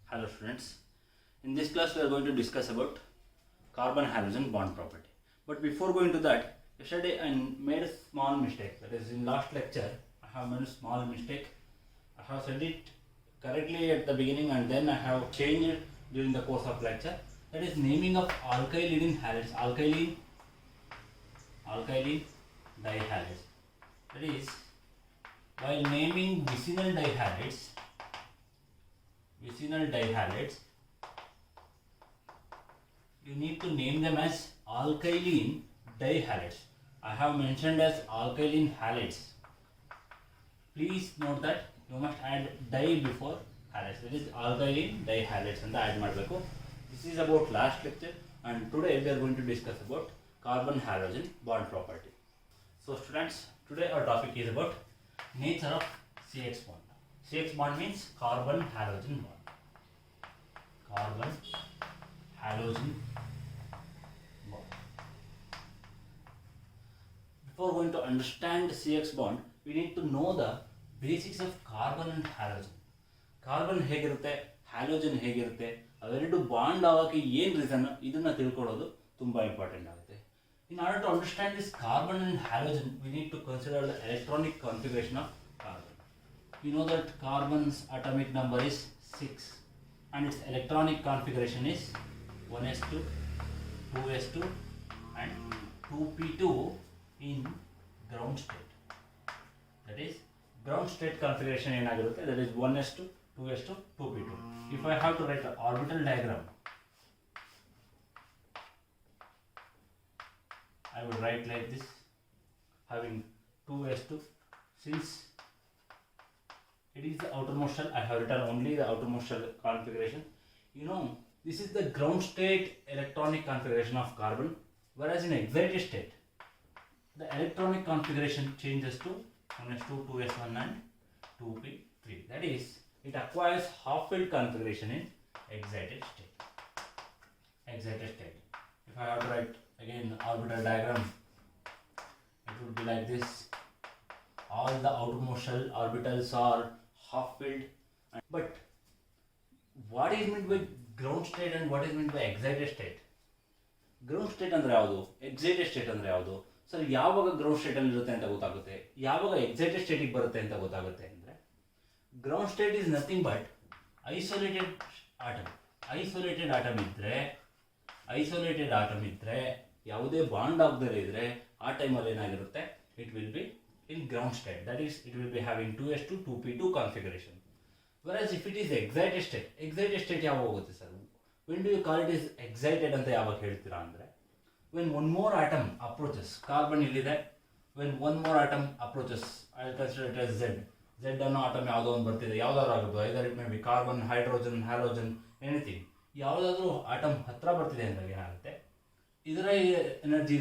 Hello students. In this class we are going to discuss about carbon halogen bond property. But before going to that, yesterday I made a small mistake. That is, in last lecture I have made a small mistake. I have said it correctly at the beginning and then I have changed it during the course of lecture. That is naming of alkyl leading halides, alkyl dihalides. That is, while naming vicinal dihalides, you need to name them as alkyline dihalides. I have mentioned as alkyline halides. Please note that you must add di before halides. That is alkyline dihalides and add ಮಾಡಬೇಕು. This is about last lecture and today we are going to discuss about carbon halogen bond property. So students, today our topic is about nature of CX bond. CX bond means carbon halogen bond. Carbon halogen bond. Before going to understand CX bond, we need to know the basics of carbon and halogen. Carbon ಹೇಗಿರುತ್ತೆ, halogen ಹೇಗಿರುತ್ತೆ, ಅವೆರಡು bond ಆಗೋಕ್ಕೆ ಏನು reason, ಇದನ್ನು ತಿಳ್ಕೊಳ್ಳೋದು ತುಂಬ important ಆಗುತ್ತೆ. In order to understand this carbon and halogen, we need to consider the electronic configuration of carbon. We know that carbon's atomic number is 6 and its electronic configuration is 1s2, 2s2 and 2p2 in ground state. That is, ground state configuration ಏನಾಗಿರುತ್ತೆ, that is 1s2, 2s2, 2p2. If I have to write an orbital diagram, I would write like this, having 2s2. Since it is the outermost shell, I have written only the outermost shell configuration. You know, this is the ground state electronic configuration of carbon, whereas in excited state, the electronic configuration changes to 1s2, 2s1 and 2p3. That is, it acquires half-filled configuration in excited state. If I have to write again orbital diagram, it would be like this. All the outermost shell orbitals are half-filled. But what is meant by ground state and what is meant by excited state? Ground state ಅಂದ್ರೆ ಯಾವುದು, excited state ಅಂದ್ರೆ ಯಾವುದು? Sir, ಯಾವಾಗ ground state ಅಲ್ಲಿ ಇರುತ್ತೆ ಅಂತ ಗೊತ್ತಾಗುತ್ತೆ, ಯಾವಾಗ ಎಕ್ಸೈಟೆಡ್ ಸ್ಟೇಟಿಗೆ ಬರುತ್ತೆ ಅಂತ ಗೊತ್ತಾಗುತ್ತೆ ಅಂದರೆ, ground state is nothing but isolated atom ಇದ್ದರೆ ಯಾವುದೇ ಬಾಂಡ್ ಆಗದೇ ಇದ್ದರೆ ಆ ಟೈಮಲ್ಲಿ ಏನಾಗಿರುತ್ತೆ, it will be in ground state. That is, it will be having 2s2, 2p2 configuration. Versus if it is excited state ಯಾವಾಗ ಹೋಗುತ್ತೆ sir? When do you call it is excited ಅಂತ ಯಾವಾಗ ಹೇಳ್ತೀರಾ ಅಂದರೆ, when one more atom approaches, carbon illide, when one more atom approaches, I will consider it as Z ಅನ್ನೋ atom ಯಾವುದೋ ಒಂದು ಬರ್ತಿದೆ, ಯಾವುದಾದ್ರು ಆಗುತ್ತೆ, either it may be carbon, hydrogen, halogen, anything. ಯಾವುದಾದ್ರೂ ಆಟಮ್ ಹತ್ರ ಬರ್ತಿದೆ ಅಂದಾಗ ಏನಾಗುತ್ತೆ, ಇದರ energy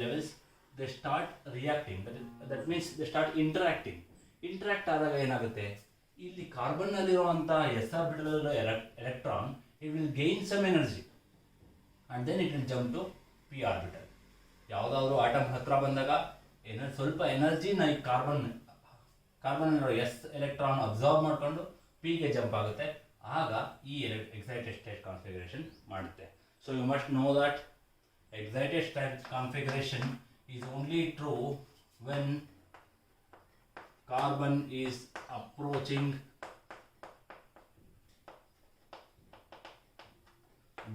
levels they start reacting. That means they start interact ಆದಾಗ ಏನಾಗುತ್ತೆ, ಇಲ್ಲಿ ಕಾರ್ಬನ್ನಲ್ಲಿರುವಂಥ S orbital electron it will gain some energy and then it will jump to p orbital. ಯಾವುದಾದ್ರೂ ಆಟಮ್ ಹತ್ರ ಬಂದಾಗ ಸ್ವಲ್ಪ ಎನರ್ಜಿನ ಈ ಕಾರ್ಬನ್ ಎಸ್ ಎಲೆಕ್ಟ್ರಾನ್ ಅಬ್ಸಾರ್ಬ್ ಮಾಡಿಕೊಂಡು ಪಿಗೆ ಜಂಪ್ ಆಗುತ್ತೆ, ಆಗ ಈ ಎಕ್ಸೈಟೆಡ್ ಸ್ಟೇಟ್ ಕಾನ್ಫಿಗರೇಷನ್ ಮಾಡುತ್ತೆ. So you must know that excited state configuration is only true when carbon is approaching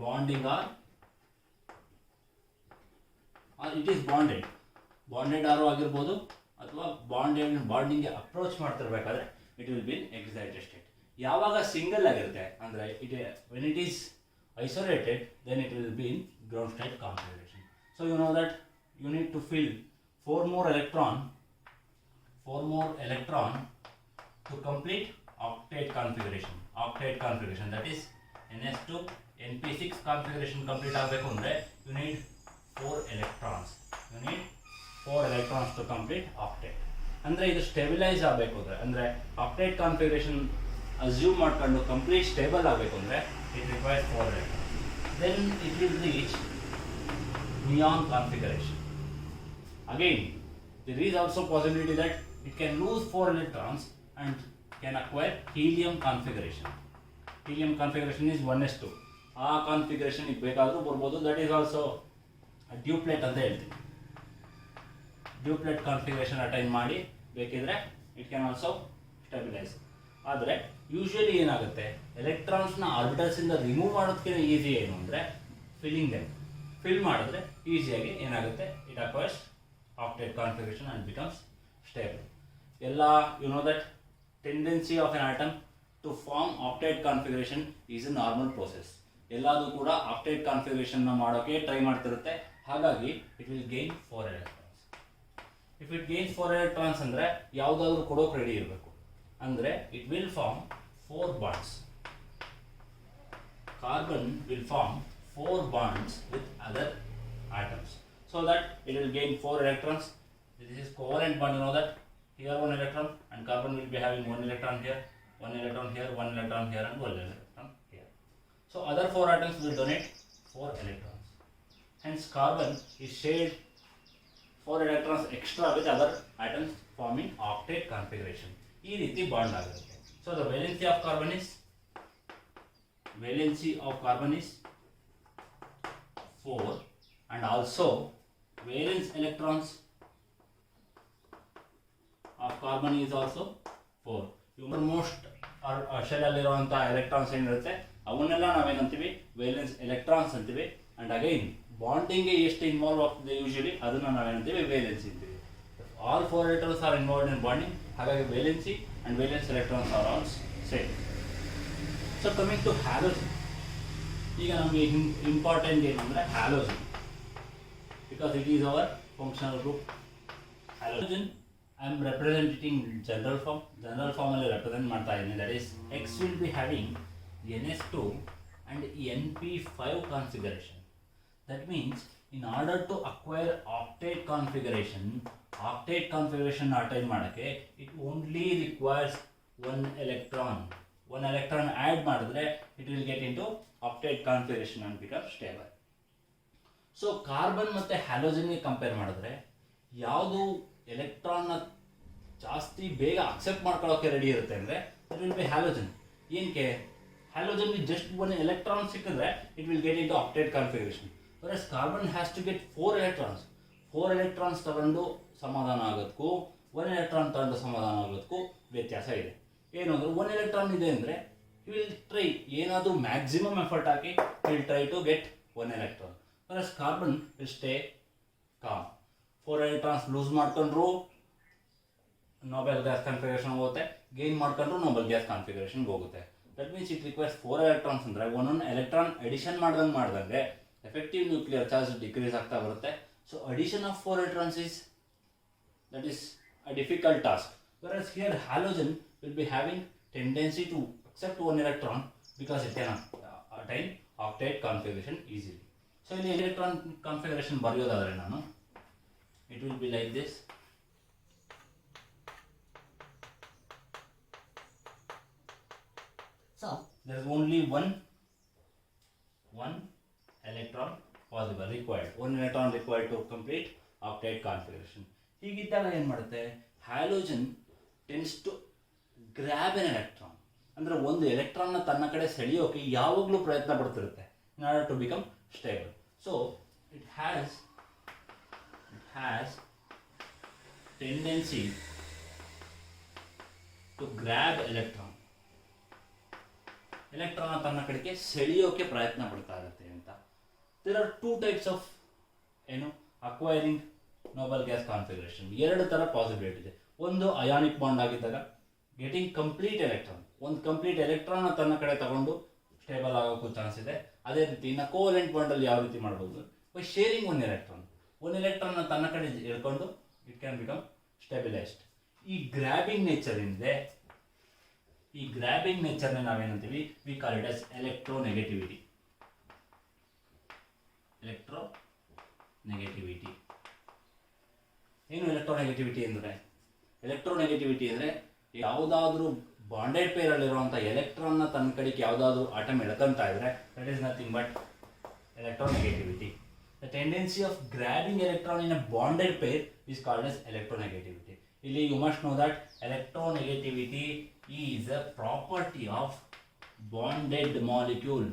bonding or it is bonded ಆರು ಆಗಿರ್ಬೋದು, ಅಥವಾ ಬಾಂಡಿಂಗ್ಗೆ ಅಪ್ರೋಚ್ ಮಾಡ್ತಿರ್ಬೇಕಾದ್ರೆ it will be in excited state. ಯಾವಾಗ ಸಿಂಗಲ್ ಆಗಿರುತ್ತೆ ಅಂದರೆ when it is isolated, then it will be in ground state configuration. So you know that you need to fill 4 more electron to complete octet configuration. That is, ns2 np6 configuration complete ಆಗಬೇಕು ಅಂದರೆ you need 4 electrons to complete octet. ಅಂದರೆ ಇದು stabilise ಆಗಬೇಕು ಅಂದರೆ octet configuration assume ಮಾಡ್ಕೊಂಡು complete stable ಆಗಬೇಕು ಅಂದರೆ it requires 4 electrons. Then it will reach neon configuration. Again, there is also possibility that it can lose 4 electrons and can acquire helium configuration. helium configuration is 1s2. ಆ configuration ಬೇಕಾದರೂ ಬರ್ಬೋದು. That is also ಡ್ಯೂಪ್ಲೆಟ್ ಅಂತ ಹೇಳ್ತೀವಿ. ಡ್ಯೂಪ್ಲೆಟ್ configuration attain ಮಾಡಿ ಬೇಕಿದ್ರೆ it can also stabilise. ಆದರೆ usually ಏನಾಗುತ್ತೆ, ಎಲೆಕ್ಟ್ರಾನ್ಸ್ನ ಆರ್ಬಿಟಲ್ಸಿಂದ remove ಮಾಡೋದಕ್ಕಿಂತ ಈಸಿ ಏನು ಅಂದರೆ ಫಿಲ್ಲಿಂಗ್ ದೆಮ್. ಫಿಲ್ ಮಾಡಿದ್ರೆ ಈಸಿಯಾಗಿ ಏನಾಗುತ್ತೆ, it acquires octet configuration and becomes stable. ಎಲ್ಲ you know that tendency of an atom to form octet configuration is a normal process. ಎಲ್ಲದೂ ಕೂಡ ಆಕ್ಟೇಟ್ ಕಾನ್ಫಿಗರೇಷನ್ನ ಮಾಡೋಕ್ಕೆ ಟ್ರೈ ಮಾಡ್ತಿರುತ್ತೆ. ಹಾಗಾಗಿ it will gain 4 electrons. If it gain 4 electrons ಅಂದರೆ ಯಾವುದಾದ್ರೂ ಕೊಡೋಕೆ ರೆಡಿ ಇರಬೇಕು. ಅಂದರೆ it will form 4 bonds. Carbon will form 4 bonds with other atoms, so that it will gain 4 electrons. This is covalent bond, you know that. Here 1 electron, and carbon will be having 1 electron here, 1 electron here, 1 electron here, and 1 electron here. So other 4 atoms will donate 4 electrons. Hence carbon is shared 4 electrons extra with other atoms, forming octet configuration. Ee riti bond agutte. So the valency of carbon is 4, and also valence electrons of carbon is also 4. Most shell ಅಲ್ಲಿರುವಂಥ electrons ಏನಿರುತ್ತೆ ಅವನ್ನೆಲ್ಲ ನಾವೇನಂತೀವಿ valence electrons ಅಂತೀವಿ. And again ಬಾಂಡಿಂಗ್ಗೆ ಎಷ್ಟು involve ಆಗ್ತದೆ usually ಅದನ್ನು ನಾವೇನಂತೀವಿ ವೇಲೆನ್ಸಿ ಅಂತೀವಿ. All 4 electrons are involved in bonding. ಹಾಗಾಗಿ valency and valence electrons are all same. So coming to halogen, ಈಗ ನಮಗೆ ಇಂಪಾರ್ಟೆಂಟ್ ಏನಂದರೆ halogen, because it is our functional group. Halogen I am representing general ಫಾರ್ಮಲ್ಲಿ represent ಮಾಡ್ತಾ ಇದ್ದೀನಿ. That is X will be having NS2 and NP5 configuration. That means in order to acquire octet configuration attain ಮಾಡೋಕ್ಕೆ it only requires 1 electron. 1 electron add ಮಾಡಿದ್ರೆ it will get into octet configuration and become stable. So carbon ಮತ್ತು ಹ್ಯಾಲೋಜನ್ಗೆ compare ಮಾಡಿದ್ರೆ ಯಾವುದು ಎಲೆಕ್ಟ್ರಾನ್ನ ಜಾಸ್ತಿ ಬೇಗ accept ಮಾಡ್ಕೊಳ್ಳೋಕ್ಕೆ ready ಇರುತ್ತೆ ಅಂದರೆ ಇಟ್ ವಿಲ್ ಬಿ ಹ್ಯಾಲೋಜನ್. ಏನಕ್ಕೆ? ಹ್ಯಾಲೋಜನ್ಗೆ ಜಸ್ಟ್ 1 ಎಲೆಕ್ಟ್ರಾನ್ ಸಿಕ್ಕಿದ್ರೆ it will get into octet configuration. whereas carbon has to get 4 electrons. 4 electrons ತಗೊಂಡು ಸಮಾಧಾನ ಆಗೋದಕ್ಕೂ 1 electron ತಗೊಂಡು ಸಮಾಧಾನ ಆಗೋದಕ್ಕೂ ವ್ಯತ್ಯಾಸ ಇದೆ. ಏನು ಅಂದರೆ 1 electron ಇದೆ ಅಂದರೆ he will try ಏನಾದರೂ ಮ್ಯಾಕ್ಸಿಮಮ್ ಎಫರ್ಟ್ ಹಾಕಿ he will try to get 1 electron. whereas carbon will stay calm. 4 electrons lose ಮಾಡ್ಕೊಂಡ್ರು ನೋಬೆಲ್ ಗ್ಯಾಸ್ ಕಾನ್ಫಿಗರೇಷನ್ ಹೋಗುತ್ತೆ, ಗೇನ್ ಮಾಡ್ಕೊಂಡ್ರು ನೋಬೆಲ್ ಗ್ಯಾಸ್ ಕಾನ್ಫಿಗರೇಷನ್ಗೆ ಹೋಗುತ್ತೆ. That means it requires 4 electrons ಅಂದರೆ ಒಂದೊಂದು ಎಲೆಕ್ಟ್ರಾನ್ ಎಡಿಷನ್ ಮಾಡ್ದಂಗೆ ಎಫೆಕ್ಟಿವ್ ನ್ಯೂಕ್ಲಿಯರ್ ಚಾರ್ಜ್ ಡಿಕ್ರೀಸ್ ಆಗ್ತಾ ಬರುತ್ತೆ. So addition of 4 electrons is a difficult task. Whereas here halogen will be having tendency to accept 1 electron because it can attain octet configuration easily. So in the electron configuration ಬರೆಯೋದಾದ್ರೆ ನಾನು it will be like this. So there is only one electron possible required. 1 electron required to complete octet configuration. ಹೀಗಿದ್ದಾಗ ಏನು ಮಾಡುತ್ತೆ, halogen tends to grab an electron. ಅಂದರೆ ಒಂದು ಎಲೆಕ್ಟ್ರಾನ್ನ ತನ್ನ ಕಡೆ ಸೆಳೆಯೋಕೆ ಯಾವಾಗಲೂ ಪ್ರಯತ್ನ ಪಡ್ತಿರುತ್ತೆ in order to become stable. So it has tendency to grab electron. Electron ತನ್ನ ಕಡೆಗೆ ಸೆಳೆಯೋಕೆ ಪ್ರಯತ್ನ ಪಡ್ತಾ ಇರುತ್ತೆ ಅಂತ. There are 2 types of acquiring noble gas configuration. 2 ಥರ ಪಾಸಿಬಿಲಿಟಿ ಇದೆ. ಒಂದು ಅಯಾನಿಕ್ ಬಾಂಡ್ ಆಗಿದ್ದಾಗ ಗೆಟಿಂಗ್ ಕಂಪ್ಲೀಟ್ ಎಲೆಕ್ಟ್ರಾನ್, ಒಂದು ಕಂಪ್ಲೀಟ್ ಎಲೆಕ್ಟ್ರಾನ್ ತನ್ನ ಕಡೆ ತಗೊಂಡು ಸ್ಟೇಬಲ್ ಆಗೋಕ್ಕೂ ಚಾನ್ಸ್ ಇದೆ. ಅದೇ ರೀತಿ ಇನ್ನು ಕೋವೆಲೆಂಟ್ ಬಾಂಡಲ್ಲಿ ಯಾವ ರೀತಿ ಮಾಡ್ಬೋದು, ಬೈ ಶೇರಿಂಗ್ 1 electron. 1 electron ತನ್ನ ಕಡೆ ಎಳ್ಕೊಂಡು ಇಟ್ ಕ್ಯಾನ್ ಬಿಕಮ್ ಸ್ಟೆಬಿಲೈಸ್ಡ್. ಈ ಗ್ರ್ಯಾಬಿಂಗ್ ನೇಚರ್ ಏನಿದೆ, ಈ ಗ್ರ್ಯಾಬಿಂಗ್ ನೇಚರ್ನ ನಾವೇನಂತೀವಿ, we call it as electronegativity. ಏನು ಎಲೆಕ್ಟ್ರೋನೆಗೆಟಿವಿಟಿ ಅಂದರೆ? ಎಲೆಕ್ಟ್ರೋನೆಗೆಟಿವಿಟಿ ಅಂದರೆ ಯಾವುದಾದ್ರೂ ಬಾಂಡೆಡ್ ಪೇರಲ್ಲಿರುವಂಥ ಎಲೆಕ್ಟ್ರಾನ್ನ ತನ್ನ ಕಡೆಗೆ ಯಾವುದಾದ್ರೂ ಆಟಮ್ ಎಳ್ಕೊಂತ ಇದ್ರೆ that is nothing but electronegativity. The tendency of grabbing electron in a bonded pair is called as electronegativity. ಇಲ್ಲಿ you must know that electronegativity is a property of bonded molecule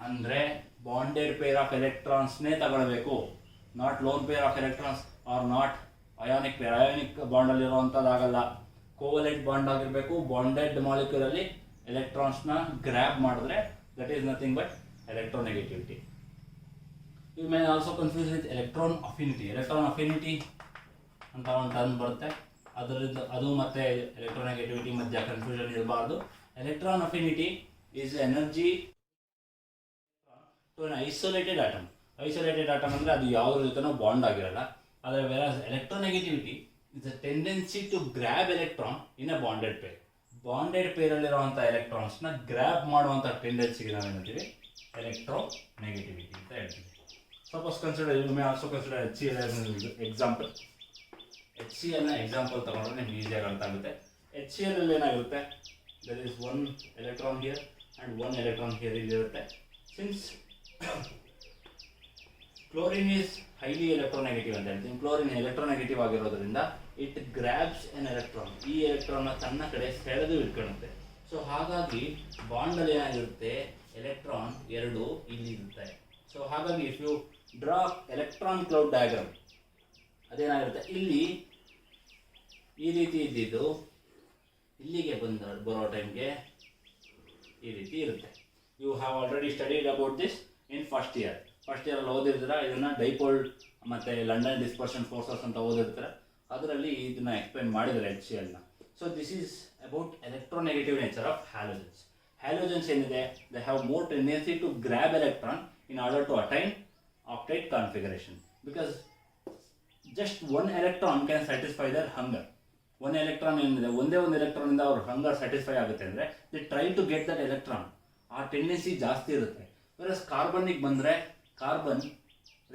ಅಂದರೆ bonded pair of ಎಲೆಕ್ಟ್ರಾನ್ಸ್ನೇ ತಗೊಳ್ಬೇಕು, not lone pair of electrons or not ionic pair. Ionic ಬಾಂಡಲ್ಲಿರುವಂಥದ್ದಾಗಲ್ಲ, covalent bond ಆಗಿರಬೇಕು. Bonded ಮಾಲಿಕ್ಯೂಲಲ್ಲಿ ಎಲೆಕ್ಟ್ರಾನ್ಸ್ನ grab ಮಾಡಿದ್ರೆ that is nothing but electronegativity. You may also confuse with electron affinity. Electron affinity ಅಂತ ಒಂದು term ಬರುತ್ತೆ, ಅದರಿಂದ ಅದು ಮತ್ತೆ ಎಲೆಕ್ಟ್ರೋನೆಗೆಟಿವಿಟಿ ಮಧ್ಯೆ ಕನ್ಫ್ಯೂಷನ್ ಇರಬಾರ್ದು. Electron affinity is energy to an isolated atom. Isolated atom ಅಂದರೆ ಅದು ಯಾವುದ್ರ ಜೊತೆನೋ ಬಾಂಡ್ ಆಗಿರಲ್ಲ. ಆದರೆ whereas electronegativity is a tendency to grab electron in a bonded pair. Bonded ಪೇರಲ್ಲಿರುವಂಥ ಎಲೆಕ್ಟ್ರಾನ್ಸ್ನ ಗ್ರ್ಯಾಬ್ ಮಾಡುವಂಥ ಟೆಂಡೆನ್ಸಿಗೆ ನಾವೇನಂತೀವಿ ಎಲೆಕ್ಟ್ರೋನೆಗೆಟಿವಿಟಿ ಅಂತ ಹೇಳ್ತೀವಿ. Suppose consider, you may also consider HCl example. HCl ನ ಎಕ್ಸಾಂಪಲ್ ತಗೊಂಡ್ರೆ ನಿಮ್ಗೆ ಈಸಿಯಾಗಿ ಅರ್ಥ ಆಗುತ್ತೆ. HCl ಅಲ್ಲಿ ಏನಾಗುತ್ತೆ, there is one electron here and one electron here ಇರುತ್ತೆ. Since chlorine is highly electronegative ಅಂತ ಹೇಳ್ತೀನಿ, ಕ್ಲೋರಿನ್ ಎಲೆಕ್ಟ್ರೋನೆಗೆಟಿವ್ ಆಗಿರೋದ್ರಿಂದ ಇಟ್ ಗ್ರ್ಯಾಬ್ಸ್ ಎನ್ ಎಲೆಕ್ಟ್ರಾನ್, ಈ ಎಲೆಕ್ಟ್ರಾನ್ನ ತನ್ನ ಕಡೆ ಸೆಳೆದು ಇಟ್ಕೊಳ್ಳುತ್ತೆ. ಸೊ ಹಾಗಾಗಿ ಬಾಂಡಲ್ಲಿ ಏನಾಗಿರುತ್ತೆ, ಎಲೆಕ್ಟ್ರಾನ್ ಎರಡು ಇಲ್ಲಿ ಇರುತ್ತೆ. ಸೊ ಹಾಗಾಗಿ if you draw electron cloud diagram, ಅದೇನಾಗಿರುತ್ತೆ, ಇಲ್ಲಿ ಈ ರೀತಿ ಇದ್ದಿದ್ದು ಇಲ್ಲಿಗೆ ಬರೋ ಟೈಮ್ಗೆ ಈ ರೀತಿ ಇರುತ್ತೆ. You have already studied about this in first year ಅಲ್ಲಿ ಓದಿರ್ತೀರ. ಇದನ್ನ ಡೈಪೋಲ್ ಮತ್ತು ಲಂಡನ್ ಡಿಸ್ಪರ್ಷನ್ ಫೋರ್ಸಸ್ ಅಂತ ಓದಿರ್ತಾರೆ, ಅದರಲ್ಲಿ ಇದನ್ನ ಎಕ್ಸ್ಪ್ಲೈನ್ ಮಾಡಿದ್ದಾರೆ HCl ನ. So this is about electronegative nature of halogens. Halogens ಏನಿದೆ, they have more tendency to grab electron in order to attain octet configuration, because just one electron can satisfy their hunger. One electron ಏನಿದೆ, ಒಂದೇ ಒಂದು electron ಇಂದ ಅವ್ರ ಹಂಗರ್ satisfy ಆಗುತ್ತೆ ಅಂದರೆ they try to get that electron. ಆ tendency ಜಾಸ್ತಿ ಇರುತ್ತೆ. ವೆರಸ್ ಕಾರ್ಬನ್ನಿಗೆ ಬಂದರೆ ಕಾರ್ಬನ್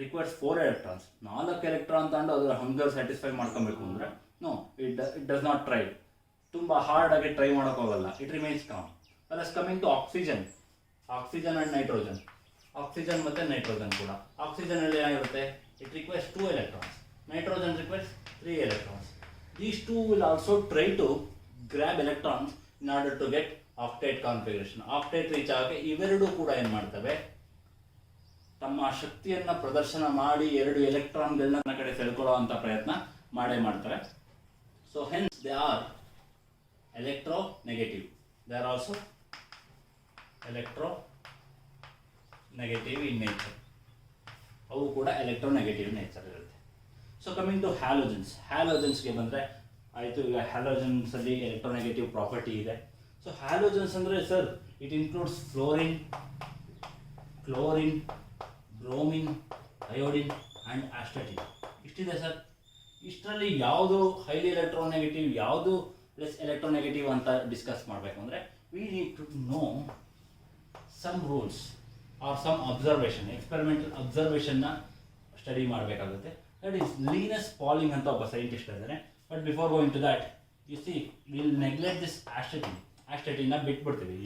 ರಿಕ್ವೈರ್ಸ್ 4 electrons. 4 ಎಲೆಕ್ಟ್ರಾನ್ ತಗೊಂಡು ಅದರ ಹಂಗರ್ ಸ್ಯಾಟಿಸ್ಫೈ ಮಾಡ್ಕೊಬೇಕು ಅಂದರೆ no, it does not try. ತುಂಬ ಹಾರ್ಡಾಗಿ ಟ್ರೈ ಮಾಡೋಕ್ಕೋಗಲ್ಲ, it remains calm. Whereas coming to oxygen and nitrogen, oxygen ಮತ್ತು ನೈಟ್ರೋಜನ್ ಕೂಡ. ಆಕ್ಸಿಜನ್ ಅಲ್ಲಿ ಏನಾಗಿರುತ್ತೆ, it requires 2 electrons. Nitrogen requires 3 electrons. These two will also try to grab electrons in order to get octet configuration. Octet reach ಆಗಿ ಇವೆರಡೂ ಕೂಡ ಏನು ಮಾಡ್ತವೆ, ತಮ್ಮ ಶಕ್ತಿಯನ್ನು ಪ್ರದರ್ಶನ ಮಾಡಿ 2 ಎಲೆಕ್ಟ್ರಾನ್ಗಳನ್ನ ನನ್ನ ಕಡೆ ಸೆಳ್ಕೊಳ್ಳೋ ಪ್ರಯತ್ನ ಮಾಡ್ತಾರೆ. So hence they are electronegative. They are also electronegative in nature. ಅವು ಕೂಡ ಎಲೆಕ್ಟ್ರೋನೆಗೆಟಿವ್ ನೇಚರ್ ಇರುತ್ತೆ. ಸೊ ಕಮಿಂಗ್ ಟು ಹ್ಯಾಲೋಜನ್ಸ್ಗೆ ಬಂದರೆ ಆಯಿತು. ಈಗ ಹ್ಯಾಲೋಜನ್ಸಲ್ಲಿ ಎಲೆಕ್ಟ್ರೋನೆಗೆಟಿವ್ ಪ್ರಾಪರ್ಟಿ ಇದೆ. ಸೊ ಹ್ಯಾಲೋಜನ್ಸ್ ಅಂದರೆ sir it includes chlorine, bromine, iodine and astatine. ಇಷ್ಟಿದೆ ಸರ್. ಇಷ್ಟರಲ್ಲಿ ಯಾವುದು ಹೈಲಿ ಎಲೆಕ್ಟ್ರೋನೆಗೆಟಿವ್, ಯಾವುದು ಲೆಸ್ ಎಲೆಕ್ಟ್ರೋನೆಗೆಟಿವ್ ಅಂತ ಡಿಸ್ಕಸ್ ಮಾಡಬೇಕು ಅಂದರೆ we need to know some rules or some observation, experimental ಅಬ್ಸರ್ವೇಷನ್ನ ಸ್ಟಡಿ ಮಾಡಬೇಕಾಗುತ್ತೆ. ದಟ್ ಈಸ್ ಲೀನಸ್ ಪಾಲಿಂಗ್ ಅಂತ ಒಬ್ಬ ಸೈಂಟಿಸ್ಟ್ ಇದ್ದಾರೆ. But before going to that, you see will neglect this ಆಸ್ಟಟಿನ್ನ ಬಿಟ್ಬಿಡ್ತೀವಿ.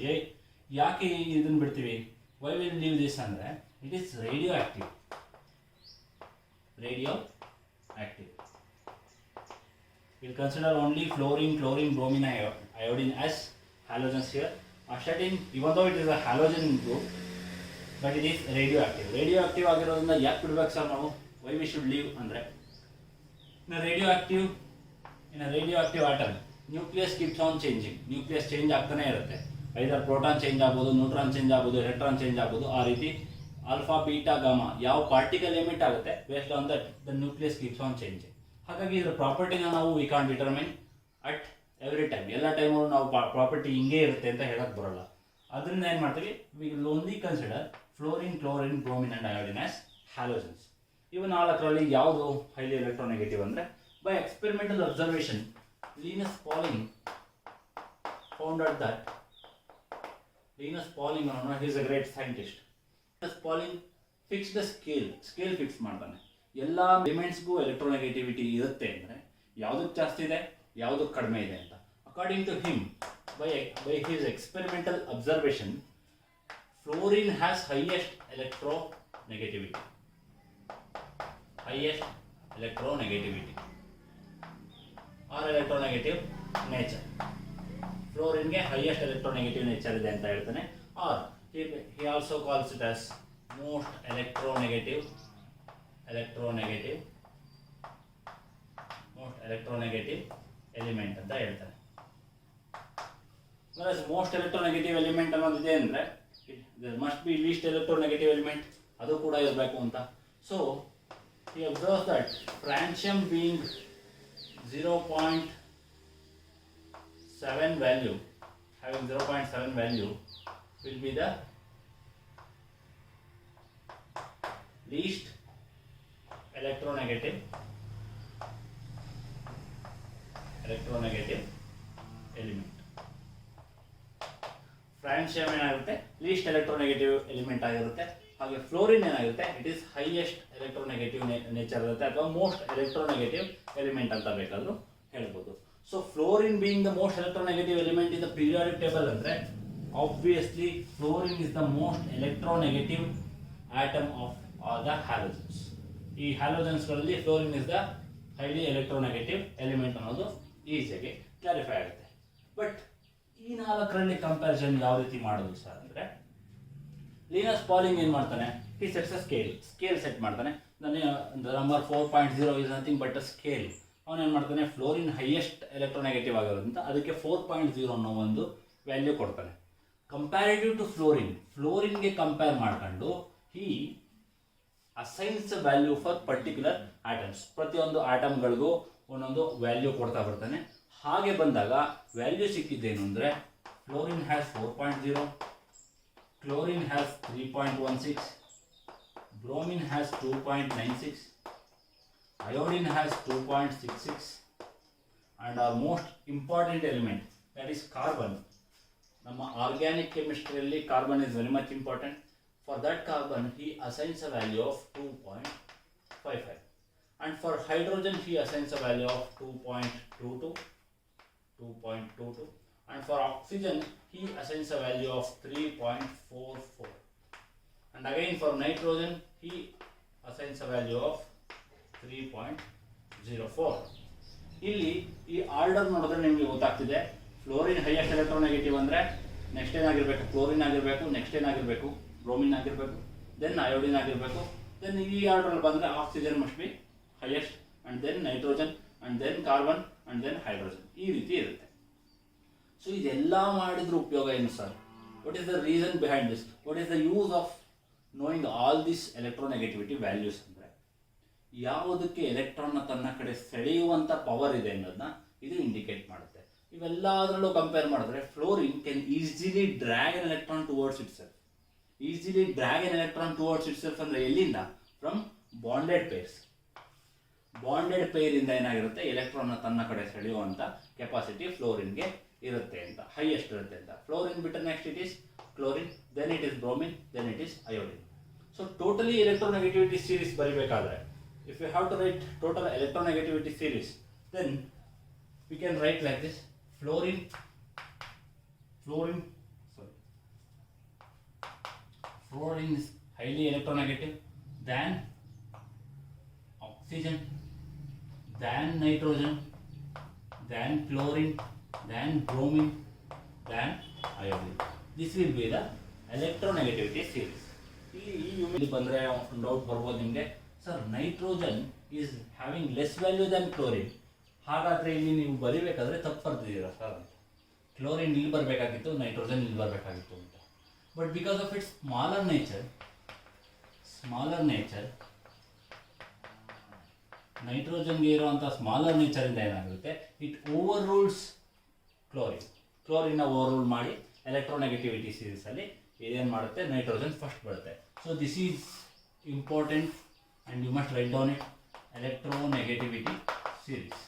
ಯಾಕೆ ಇದನ್ನು ಬಿಡ್ತೀವಿ, ವೈ ವಿಲ್ ಲೀವ್ ದಿಸ್ ಅಂದರೆ it is radioactive. We'll consider only fluorine, bromine, iodine as halogens here. Astatine, even though it is a halogen group, but it is radioactive. Radioactive ಆಗಿರೋದ್ರಿಂದ ಯಾಕೆ ಬಿಡ್ಬೇಕು sir ನಾವು, why we should leave ಅಂದರೆ, in a radioactive atom nucleus keeps on changing. nucleus change ಆಗ್ತಾನೆ ಇರುತ್ತೆ. Either proton change ಆಗ್ಬೋದು, neutron change ಆಗ್ಬೋದು, electron change ಆಗ್ಬೋದು. ಆ ರೀತಿ ಆಲ್ಫಾ, ಬೀಟಾ, ಗಾಮಾ ಯಾವ ಪಾರ್ಟಿಕಲ್ ಎಮಿಟ್ ಆಗುತ್ತೆ, based on that the nucleus keeps on changing. ಹಾಗಾಗಿ ಇದರ ಪ್ರಾಪರ್ಟಿನ ನಾವು we can determine at every time. ಎಲ್ಲ ಟೈಮು ನಾವು ಪ್ರಾಪರ್ಟಿ ಹಿಂಗೆ ಇರುತ್ತೆ ಅಂತ ಹೇಳಕ್ ಬರೋಲ್ಲ. ಅದರಿಂದ ಏನು ಮಾಡ್ತೀವಿ, we will only consider fluorine, chlorine, bromine and iodine as halogens. ಇವು 4ರಲ್ಲಿ ಯಾವುದು ಹೈಲಿ ಎಲೆಕ್ಟ್ರೋನೆಗೆಟಿವ್ ಅಂದರೆ, by experimental observation Linus Pauling found out that Linus Pauling, he is a great scientist. Linus Pauling fixed the scale fix ಮಾಡ್ತಾನೆ. ಎಲ್ಲ ಎಲಿಮೆಂಟ್ಸ್ಗೂ electronegativity ಇರುತ್ತೆ ಅಂದರೆ ಯಾವುದಕ್ಕೆ ಜಾಸ್ತಿ ಇದೆ, ಯಾವುದಕ್ಕೆ ಕಡಿಮೆ ಇದೆ ಅಂತ. According to him, by his experimental observation, fluorine has highest electronegativity or electronegative nature. ಫ್ಲೋರಿನ್ಗೆ ಹೈಯೆಸ್ಟ್ ಎಲೆಕ್ಟ್ರೋನೆಗೆಟಿವ್ ನೇಚರ್ ಇದೆ ಅಂತ ಹೇಳ್ತಾನೆ. Or he also calls it as most electronegative element ಅಂತ ಹೇಳ್ತಾನೆ. ಮೋಸ್ಟ್ ಎಲೆಕ್ಟ್ರೋನೆಗೆಟಿವ್ ಎಲಿಮೆಂಟ್ ಅನ್ನೋದಿದೆ ಅಂದರೆ there must be least electronegative element, ಅದು ಕೂಡ ಇರಬೇಕು ಅಂತ. So he observes that francium being 0.7 value, having 0.7 value will be the least electronegative element. Francium ಏನಾಗುತ್ತೆ, least electronegative element ಆಗಿರುತ್ತೆ. ಹಾಗೆ ಫ್ಲೋರಿನ್ ಏನಾಗುತ್ತೆ, it is highest electronegative nature ಇರುತ್ತೆ, ಅಥವಾ ಮೋಸ್ಟ್ ಎಲೆಕ್ಟ್ರೋನೆಗೆಟಿವ್ ಎಲಿಮೆಂಟ್ ಅಂತ ಬೇಕಾದರೂ ಹೇಳ್ಬೋದು. So fluorine being the most electronegative element in the periodic table ಅಂದರೆ obviously fluorine is the most electronegative atom of all the halogens. ಈ ಹ್ಯಾಲೋಜನ್ಸ್ಗಳಲ್ಲಿ fluorine is the highly electronegative element ಅನ್ನೋದು ಈಸಿಯಾಗಿ clarify ಆಗುತ್ತೆ. But ಈ ನಾಲ್ಕರಲ್ಲಿ ಕಂಪ್ಯಾರಿಸನ್ ಯಾವ ರೀತಿ ಮಾಡೋದು ಸರ್ ಅಂದರೆ, ಲಿನಸ್ ಪಾಲಿಂಗ್ ಏನು ಮಾಡ್ತಾನೆ, ಈ ಸೆಟ್ಸ್ ಸ್ಕೇಲ್ ಸೆಟ್ ಮಾಡ್ತಾನೆ. Number 4.0 is nothing but a scale. ಅವನೇನು ಮಾಡ್ತಾನೆ, ಫ್ಲೋರಿನ್ ಹೈಯೆಸ್ಟ್ ಎಲೆಕ್ಟ್ರೋನೆಗೆಟಿವ್ ಆಗಿರೋದ್ರಿಂದ ಅದಕ್ಕೆ 4.0 ಅನ್ನೋ ಒಂದು ವ್ಯಾಲ್ಯೂ ಕೊಡ್ತಾನೆ. ಕಂಪ್ಯಾರಿಟಿವ್ ಟು ಫ್ಲೋರಿನ್ಗೆ ಕಂಪೇರ್ ಮಾಡ್ಕೊಂಡು ಈ ಅಸೈನ್ಸ್ ವ್ಯಾಲ್ಯೂ ಫಾರ್ ಪರ್ಟಿಕ್ಯುಲರ್ ಆಟಮ್ಸ್, ಪ್ರತಿಯೊಂದು ಆಟಮ್ಗಳಿಗೂ ಒಂದೊಂದು ವ್ಯಾಲ್ಯೂ ಕೊಡ್ತಾ ಬರ್ತಾನೆ. ಹಾಗೆ ಬಂದಾಗ ವ್ಯಾಲ್ಯೂ ಸಿಕ್ಕಿದ್ದೇನು ಅಂದರೆ, fluorine has 4.0, chlorine has 3.16, bromine has 2.96, iodine has 2.66, and our most important element, that is carbon. ನಮ್ಮ ಆರ್ಗ್ಯಾನಿಕ್ ಕೆಮಿಸ್ಟ್ರಿಯಲ್ಲಿ carbon is very much important. For that carbon he assigns a value of 2.55, and for hydrogen he assigns a value of 2.22, and for oxygen he assigns a value of 3.44, and again for nitrogen he assigns a value of 3.04. ಇಲ್ಲಿ ಈ order ನೋಡಿದ್ರೆ ನಿಮಗೆ ಗೊತ್ತಾಗ್ತಿದೆ, fluorine highest electronegative ಅಂದರೆ next ಏನಾಗಿರಬೇಕು, chlorine ಆಗಿರಬೇಕು, next ಏನಾಗಿರಬೇಕು, bromine ಆಗಿರಬೇಕು, ದೆನ್ ಅಯೋಡಿನ್ ಆಗಿರಬೇಕು, ದೆನ್ ಈ ಆರ್ಡರ್ ಬಂದರೆ oxygen must be highest, and then nitrogen, and then carbon, and then hydrogen, ಈ ರೀತಿ ಇರುತ್ತೆ. ಸೊ ಇದೆಲ್ಲ ಮಾಡಿದ್ರ ಉಪಯೋಗ ಏನು sir? What is the reason behind this? What is the use of knowing all this electronegativity values ಅಂದರೆ, ಯಾವುದಕ್ಕೆ ಎಲೆಕ್ಟ್ರಾನ್ನ ತನ್ನ ಕಡೆ ಸೆಳೆಯುವಂಥ ಪವರ್ ಇದೆ ಅನ್ನೋದನ್ನ ಇದು ಇಂಡಿಕೇಟ್ ಮಾಡುತ್ತೆ. ಇವೆಲ್ಲದರಲ್ಲೂ ಕಂಪೇರ್ ಮಾಡಿದ್ರೆ fluorine can easily drag N electron towards it self. Easily drag N electron towards it self ಅಂದರೆ ಎಲ್ಲಿಂದ? From bonded pairs. ಬಾಂಡೆಡ್ ಪೇರಿಂದ ಏನಾಗಿರುತ್ತೆ, ಎಲೆಕ್ಟ್ರಾನ್ನ ತನ್ನ ಕಡೆ ಸೆಳೆಯುವಂಥ ಕೆಪಾಸಿಟಿ ಫ್ಲೋರಿನ್ಗೆ ಇರುತ್ತೆ ಅಂತ, ಹೈಯೆಸ್ಟ್ ಇರುತ್ತೆ ಅಂತ. ಫ್ಲೋರಿನ್ ಬಿಟ್ಟರೆ next it is chlorine, then it is bromine, then it is iodine. So totally electronegativity series ಬರೀಬೇಕಾದ್ರೆ, if you have to write total electronegativity series, then we can write like this: fluorine is highly electronegative, than oxygen, than nitrogen, than chlorine, than bromine, than iodine. This will be the electronegativity series. ಇಲ್ಲಿ ಬಂದರೆ ಒಂದು doubt ಬರ್ಬೋದು ನಿಮಗೆ, sir nitrogen is having less value than chlorine, ಹಾಗಾದರೆ ಇಲ್ಲಿ ನೀವು ಬರೀಬೇಕಾದ್ರೆ ತಪ್ಪು ಬರ್ತಿದ್ದೀರಾ sir ಅಂತ. ಕ್ಲೋರಿನ್ ಇಲ್ಲಿ ಬರಬೇಕಾಗಿತ್ತು, ನೈಟ್ರೋಜನ್ ಇಲ್ಲಿ ಬರಬೇಕಾಗಿತ್ತು ಅಂತ. But because of its smaller nature, ನೈಟ್ರೋಜನ್ಗೆ ಇರುವಂಥ ಸ್ಮಾಲರ್ ನೇಚರಿಂದ ಏನಾಗುತ್ತೆ, ಇಟ್ ಓವರ್ ರೂಲ್ಸ್ ಕ್ಲೋರಿನ್ನ ಓವರ್ ರೂಲ್ ಮಾಡಿ ಎಲೆಕ್ಟ್ರೋನೆಗೆಟಿವಿಟಿ ಸೀರೀಸಲ್ಲಿ ಇದೇನು ಮಾಡುತ್ತೆ, ನೈಟ್ರೋಜನ್ ಫಸ್ಟ್ ಬರುತ್ತೆ. So this is important and you must write down it, electronegativity series.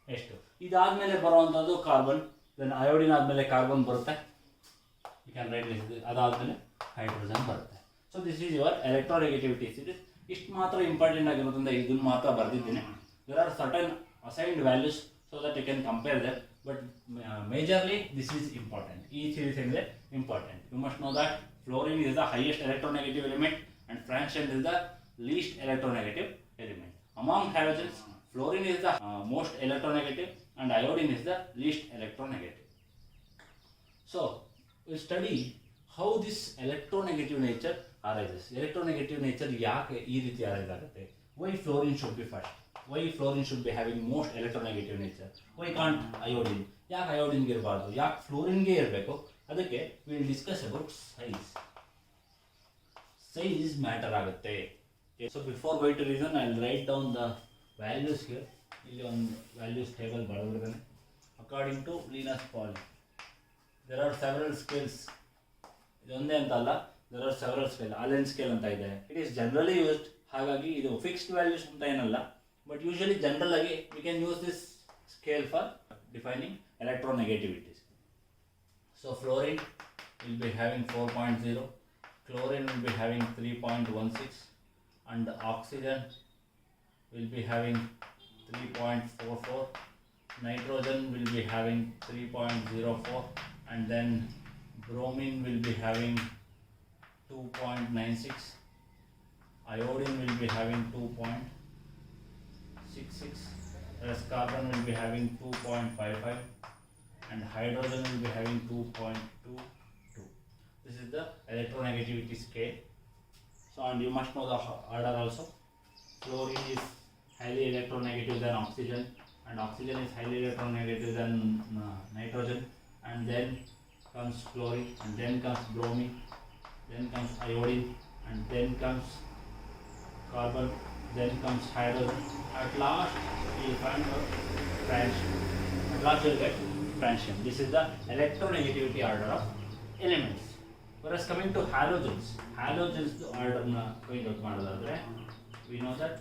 ಎಷ್ಟು ಇದಾದಮೇಲೆ ಬರುವಂಥದ್ದು ಕಾರ್ಬನ್, ದೆನ್ ಅಯೋಡಿನ್ ಆದಮೇಲೆ ಕಾರ್ಬನ್ ಬರುತ್ತೆ, ಯು ಕ್ಯಾನ್ ರೈಟ್ ದಿಸ್. ಅದಾದಮೇಲೆ ಹೈಡ್ರೋಜನ್ ಬರುತ್ತೆ. So this is your electronegativity series. ಇಷ್ಟು ಮಾತ್ರ ಇಂಪಾರ್ಟೆಂಟ್ ಆಗಿರೋದ್ರಿಂದ ಇದನ್ನು ಮಾತ್ರ ಬರೆದಿದ್ದೀನಿ. There are certain assigned values so that you can compare them, but majorly this is important. ಈ ಸೀರೀಸ್ ಅಂದರೆ important. You must know that fluorine is the highest electronegative element and francium is the least electronegative element. Among halogens, fluorine is the most electronegative and iodine is the least electronegative. So we study how this electronegative nature arises. Electronegative nature ಯಾಕೆ ಈ ರೀತಿ arise ಆಗುತ್ತೆ? Why fluorine should be first? Why fluorine should be having most electronegative nature? Why can't iodine? ಯಾಕೆ iodine ಇರಬಾರ್ದು? ಯಾಕೆ ಫ್ಲೋರಿನ್ಗೆ ಇರಬೇಕು? ಅದಕ್ಕೆ we will discuss about size. Size matter ಆಗುತ್ತೆ. So before going to reason, I will write down the values here. ಇಲ್ಲಿ ಒಂದು values table ಬರೆದಿದ್ದೇನೆ. According to Linus Pauling, there are several scales. ಇದೊಂದೇ ಅಂತ ಅಲ್ಲ, there are several scale. Allen scale ಅಂತ ಇದೆ. It is generally used. ಹಾಗಾಗಿ ಇದು ಫಿಕ್ಸ್ಡ್ ವ್ಯಾಲ್ಯೂಸ್ ಅಂತ ಏನಲ್ಲ, ಬಟ್ ಯೂಶಲಿ ಜನರಲ್ ಆಗಿ we can use this scale for defining electronegativities. So fluorine will be having 4.0, chlorine will be having 3.16, and oxygen will be having 3.44, nitrogen will be having 3.04, and then bromine will be having 2.96, iodine will be having 2.66, whereas carbon will be having 2.55, and hydrogen will be having 2.22. This is the electronegativity scale. So, and you must know the order also. Fluorine is highly electronegative than oxygen, and oxygen is highly electronegative than nitrogen, and then comes chlorine, and then comes bromine, then comes iodine, and then comes carbon, then comes hydrogen. At last you will find a francium. At last you will get francium. This is the electronegativity order of elements. Whereas coming to halogens the order na find out madodadre, we know that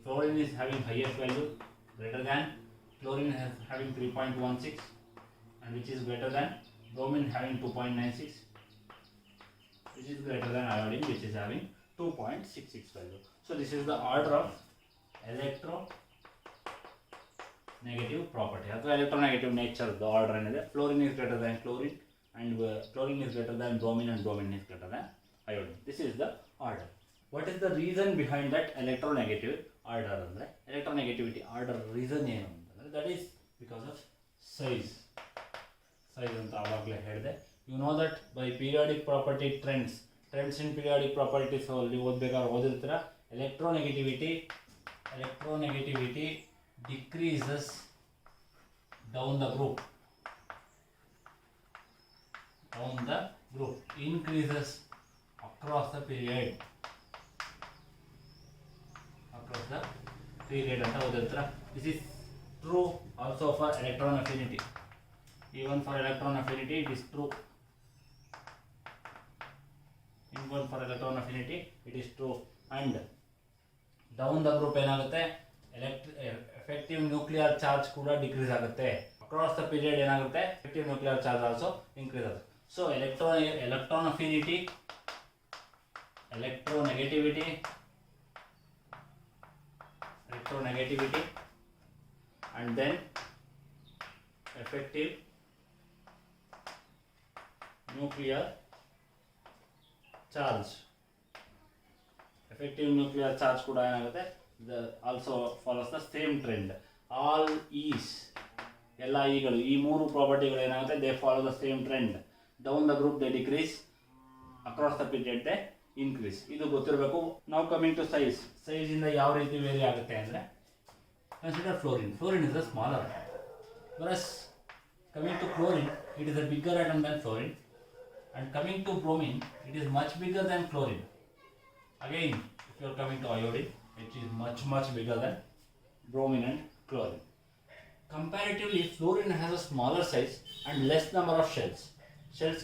fluorine is having highest value, greater than chlorine having 3.16, and which is greater than bromine having 2.96, which is greater than iodine, which is having 2.66 value. So this is the order of electronegative property ಅಥವಾ electronegative nature. The order ಏನಿದೆ, fluorine is greater than chlorine, and chlorine is greater than bromine, and bromine is greater than iodine. This is the order. What is the reason behind that electronegative order? ಅಂದ್ರೆ electronegativity order reason ಏನು ಅಂತಂದ್ರೆ, that is because of size ಅಂತ ಆವಾಗಲೇ ಹೇಳಿದೆ. You know that by periodic property trends in periodic properties ಅಲ್ಲಿ ಓದಬೇಕಾದ್ರೆ ಓದಿರ್ತೀರ, electronegativity decreases down the group, increases across the period ಅಂತ ಓದಿರ್ತೀರ. This is true also for electron affinity. Even for electron affinity it is true. Even for electron affinity it is true. And down the group ಏನಾಗುತ್ತೆ, effective nuclear charge ಕೂಡ decrease ಆಗುತ್ತೆ. Across the period ಏನಾಗುತ್ತೆ, effective nuclear charge also increase ಆಗುತ್ತೆ. So electron affinity, electronegativity, and then effective nuclear charge. Effective nuclear charge ಕೂಡ ಏನಾಗುತ್ತೆ, also follows the same trend. All E's, ಎಲ್ಲ ಈಗಳು, ಈ ಮೂರು ಪ್ರಾಪರ್ಟಿಗಳು ಏನಾಗುತ್ತೆ, they follow the same trend. Down the group they decrease, across the period they increase. ಇದು ಗೊತ್ತಿರಬೇಕು. Now coming to size ಇಂದ ಯಾವ ರೀತಿ ವೇರಿ ಆಗುತ್ತೆ ಅಂದರೆ, consider fluorine is a smaller, whereas coming to chlorine it is a bigger atom than fluorine, and coming to bromine it is much bigger than chlorine. Again if you are coming to iodine it is much bigger than bromine and chlorine. Comparatively fluorine has a smaller size and less number of shells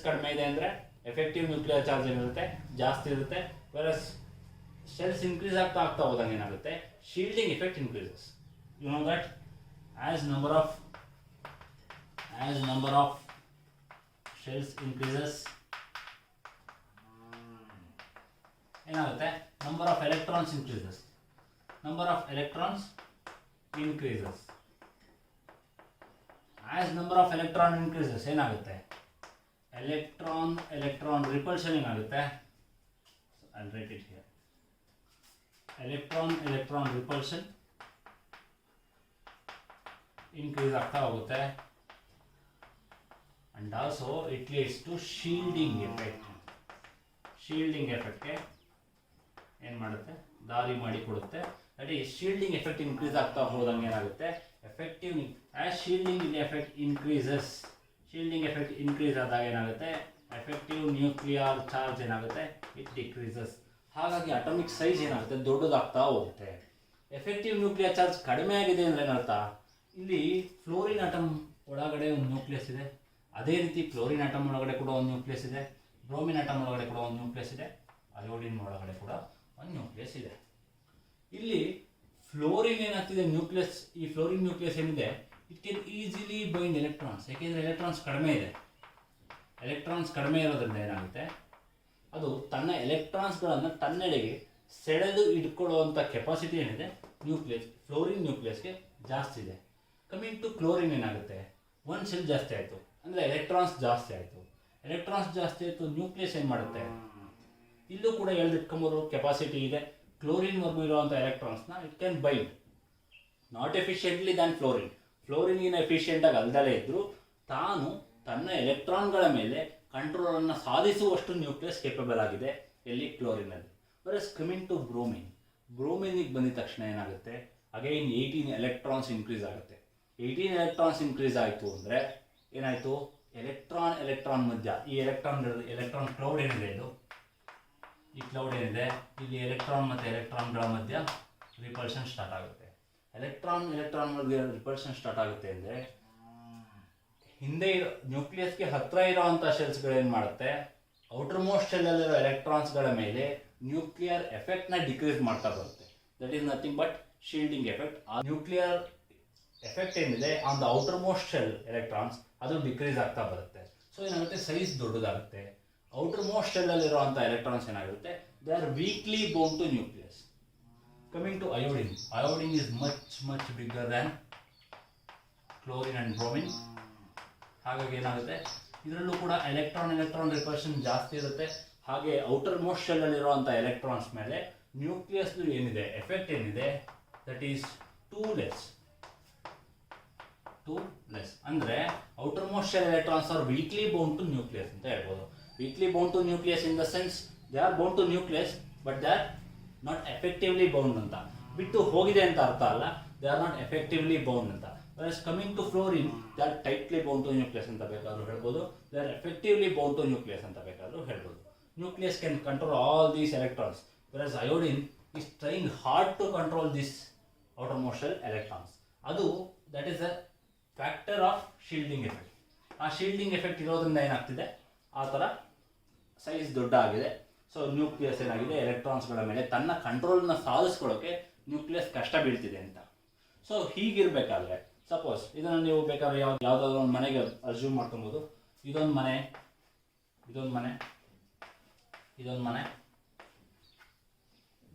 ಕಡಿಮೆ ಇದೆ ಅಂದರೆ effective nuclear charge ಏನಿರುತ್ತೆ ಜಾಸ್ತಿ ಇರುತ್ತೆ, whereas shells increase ಆಗ್ತಾ ಹೋದಂಗೆ ಏನಾಗುತ್ತೆ, shielding effect increases. You know that as number of shells increases ಏನಾಗುತ್ತೆ, number of electrons increases. As number of electron increases ಏನಾಗುತ್ತೆ, electron repulsion ಏನಾಗುತ್ತೆ. I'll write it here. Electron repulsion increase ಆಗ್ತಾ ಹೋಗುತ್ತೆ, and also it leads to shielding effect. Shielding effect ಏನು ಮಾಡುತ್ತೆ, ದಾರಿ ಮಾಡಿ ಕೊಡುತ್ತೆ. That is shielding effect increase ಆಗ್ತಾ ಹೋದಂಗೆ ಏನಾಗುತ್ತೆ, effective as shielding effect increases, shielding effect increase ಆದಾಗ ಏನಾಗುತ್ತೆ, ಎಫೆಕ್ಟಿವ್ ನ್ಯೂಕ್ಲಿಯರ್ ಚಾರ್ಜ್ ಏನಾಗುತ್ತೆ, ಇಟ್ ಡಿಕ್ರೀಸಸ್. ಹಾಗಾಗಿ ಅಟಾಮಿಕ್ ಸೈಜ್ ಏನಾಗುತ್ತೆ, ದೊಡ್ಡದಾಗ್ತಾ ಹೋಗುತ್ತೆ. ಎಫೆಕ್ಟಿವ್ ನ್ಯೂಕ್ಲಿಯರ್ ಚಾರ್ಜ್ ಕಡಿಮೆ ಆಗಿದೆ ಅಂದರೆ ಏನರ್ಥ, ಇಲ್ಲಿ ಫ್ಲೋರಿನ್ ಆಟಮ್ ಒಳಗಡೆ ಒಂದು ನ್ಯೂಕ್ಲಿಯಸ್ ಇದೆ, ಅದೇ ರೀತಿ ಕ್ಲೋರಿನ್ ಆಟಮ್ ಒಳಗಡೆ ಕೂಡ ಒಂದು ನ್ಯೂಕ್ಲಿಯಸ್ ಇದೆ, ಬ್ರೋಮಿನ್ ಆಟಮ್ ಒಳಗಡೆ ಕೂಡ ಒಂದು ನ್ಯೂಕ್ಲಿಯಸ್ ಇದೆ, ಅಯೋಡಿನ್ ಒಳಗಡೆ ಕೂಡ ಒಂದು ನ್ಯೂಕ್ಲಿಯಸ್ ಇದೆ. ಇಲ್ಲಿ ಫ್ಲೋರಿನ್ ಏನಾಗ್ತಿದೆ ನ್ಯೂಕ್ಲಿಯಸ್, ಈ ಫ್ಲೋರಿನ್ ನ್ಯೂಕ್ಲಿಯಸ್ ಏನಿದೆ, it can easily bind electrons. ಯಾಕೆಂದರೆ ಎಲೆಕ್ಟ್ರಾನ್ಸ್ ಕಡಿಮೆ ಇದೆ. ಎಲೆಕ್ಟ್ರಾನ್ಸ್ ಕಡಿಮೆ ಇರೋದ್ರಿಂದ ಏನಾಗುತ್ತೆ, ಅದು ತನ್ನ ಎಲೆಕ್ಟ್ರಾನ್ಸ್ಗಳನ್ನು ತನ್ನೆಡೆಗೆ ಸೆಳೆದು ಇಟ್ಕೊಳ್ಳುವಂಥ ಕೆಪಾಸಿಟಿ ಏನಿದೆ ನ್ಯೂಕ್ಲಿಯಸ್, ಫ್ಲೋರಿನ್ ನ್ಯೂಕ್ಲಿಯಸ್ಗೆ ಜಾಸ್ತಿ ಇದೆ. ಕಮಿಂಗ್ ಟು ಕ್ಲೋರಿನ್ ಏನಾಗುತ್ತೆ, ಒಂದು ಸೆಲ್ ಜಾಸ್ತಿ ಆಯಿತು ಅಂದರೆ ಎಲೆಕ್ಟ್ರಾನ್ಸ್ ಜಾಸ್ತಿ ಆಯಿತು. ಎಲೆಕ್ಟ್ರಾನ್ಸ್ ಜಾಸ್ತಿ ಆಯಿತು, ನ್ಯೂಕ್ಲಿಯಸ್ ಏನು ಮಾಡುತ್ತೆ, ಇಲ್ಲೂ ಕೂಡ ಎಳೆದಿಟ್ಕೊಂಬೋದು ಕೆಪಾಸಿಟಿ ಇದೆ. ಕ್ಲೋರಿನ್ವರೆಗೂ ಇರುವಂಥ ಎಲೆಕ್ಟ್ರಾನ್ಸ್ನ it can bind, not efficiently than fluorine. ಫ್ಲೋರಿನ್ಗಿನ ಎಫಿಷಿಯೆಂಟಾಗಿ ಅಲ್ದಲೇ ಇದ್ದರೂ ತಾನು ತನ್ನ ಎಲೆಕ್ಟ್ರಾನ್ಗಳ ಮೇಲೆ ಕಂಟ್ರೋಲನ್ನು ಸಾಧಿಸುವಷ್ಟು ನ್ಯೂಕ್ಲಿಯಸ್ ಕೇಪಬಲ್ ಆಗಿದೆ ಎಲ್ಲಿ, ಕ್ಲೋರಿನಲ್ಲಿ. ವರಸ್ ಕಮಿಂಗ್ ಟು ಬ್ರೋಮಿನ್, ಬ್ರೋಮಿನಿಗೆ ಬಂದಿದ ತಕ್ಷಣ ಏನಾಗುತ್ತೆ, ಅಗೈನ್ 18 ಎಲೆಕ್ಟ್ರಾನ್ಸ್ ಇನ್ಕ್ರೀಸ್ ಆಗುತ್ತೆ. 18 ಎಲೆಕ್ಟ್ರಾನ್ಸ್ ಇನ್ಕ್ರೀಸ್ ಆಯಿತು ಅಂದರೆ ಏನಾಯಿತು, ಎಲೆಕ್ಟ್ರಾನ್ ಮಧ್ಯ ಈ ಎಲೆಕ್ಟ್ರಾನ್ ಕ್ಲೌಡ್ ಏನಿದೆ, ಇದು ಈ ಕ್ಲೌಡ್ ಏನಿದೆ, ಇಲ್ಲಿ ಎಲೆಕ್ಟ್ರಾನ್ ಮತ್ತು ಎಲೆಕ್ಟ್ರಾನ್ಗಳ ಮಧ್ಯ ರಿಪಲ್ಷನ್ ಸ್ಟಾರ್ಟ್ ಆಗುತ್ತೆ. ಎಲೆಕ್ಟ್ರಾನ್ ಮಧ್ಯೆ ರಿಪಲ್ಷನ್ ಸ್ಟಾರ್ಟ್ ಆಗುತ್ತೆ ಅಂದರೆ ಹಿಂದೆ ನ್ಯೂಕ್ಲಿಯಸ್ಗೆ ಹತ್ತಿರ ಇರೋವಂಥ ಶೆಲ್ಸ್ಗಳೇನು ಮಾಡುತ್ತೆ, ಔಟರ್ ಮೋಸ್ಟ್ ಶೆಲ್ಲಲ್ಲಿರೋ ಎಲೆಕ್ಟ್ರಾನ್ಸ್ಗಳ ಮೇಲೆ ನ್ಯೂಕ್ಲಿಯರ್ ಎಫೆಕ್ಟ್ನ ಡಿಕ್ರೀಸ್ ಮಾಡ್ತಾ ಬರುತ್ತೆ. That is nothing but shielding effect. ಆ ನ್ಯೂಕ್ಲಿಯರ್ ಎಫೆಕ್ಟ್ ಏನಿದೆ on the outermost shell electrons ಅದು ಡಿಕ್ರೀಸ್ ಆಗ್ತಾ ಬರುತ್ತೆ. ಸೊ ಏನಾಗುತ್ತೆ, ಸೈಜ್ ದೊಡ್ಡದಾಗುತ್ತೆ. ಔಟರ್ ಮೋಸ್ಟ್ ಶೆಲ್ಲಲ್ಲಿರುವಂಥ ಎಲೆಕ್ಟ್ರಾನ್ಸ್ ಏನಾಗಿರುತ್ತೆ, they are weakly bound to nucleus. Coming to iodine, iodine is much bigger than chlorine and bromine. ಹಾಗಾಗಿ ಏನಾಗುತ್ತೆ, ಇದರಲ್ಲೂ ಕೂಡ ಎಲೆಕ್ಟ್ರಾನ್ ರಿಪಲ್ಷನ್ ಜಾಸ್ತಿ ಇರುತ್ತೆ. ಹಾಗೆ ಔಟರ್ ಮೋಸ್ಟ್ ಶೆಲ್ಲಲ್ಲಿರುವಂಥ ಎಲೆಕ್ಟ್ರಾನ್ಸ್ ಮೇಲೆ ನ್ಯೂಕ್ಲಿಯಸ್ದು ಏನಿದೆ ಎಫೆಕ್ಟ್ ಏನಿದೆ, ದಟ್ ಈಸ್ ಟೂ ಲೆಸ್. ಅಂದರೆ outermost shell electrons are weakly bound to nucleus ಅಂತ ಹೇಳ್ಬೋದು. Weakly bound to nucleus in the sense they are bound to nucleus but they are not effectively bound ಅಂತ. ಬಿಟ್ಟು ಹೋಗಿದೆ ಅಂತ ಅರ್ಥ ಅಲ್ಲ, they are not effectively bound ಅಂತ. whereas coming to fluorine, they are tightly bound to nucleus ಅಂತ ಬೇಕಾದರೂ ಹೇಳ್ಬೋದು, they are effectively bound to nucleus ಅಂತ ಬೇಕಾದರೂ ಹೇಳ್ಬೋದು. Nucleus can control all these electrons, whereas iodine is trying hard to control these outermost shell electrons. ಅದು that is a factor of shielding effect. ಆ shielding effect ಇರೋದ್ರಿಂದ ಏನಾಗ್ತಿದೆ, ಆ ಥರ size ದೊಡ್ಡ ಆಗಿದೆ. ಸೊ ನ್ಯೂಕ್ಲಿಯಸ್ ಏನಾಗಿದೆ, ಎಲೆಕ್ಟ್ರಾನ್ಸ್ಗಳ ಮೇಲೆ ತನ್ನ ಕಂಟ್ರೋಲ್ನ ಸಾಧಿಸ್ಕೊಳ್ಳೋಕೆ ನ್ಯೂಕ್ಲಿಯಸ್ ಕಷ್ಟ ಬೀಳ್ತಿದೆ ಅಂತ. ಸೊ ಹೀಗಿರಬೇಕಾದ್ರೆ ಸಪೋಸ್ ಇದನ್ನು ನೀವು ಬೇಕಾದ್ರೆ ಯಾವುದಾದ್ರೂ ಒಂದು ಮನೆಗೆ ಅರ್ಜ್ಯೂಮ್ ಮಾಡ್ಕೊಬೋದು. ಇದೊಂದು ಮನೆ,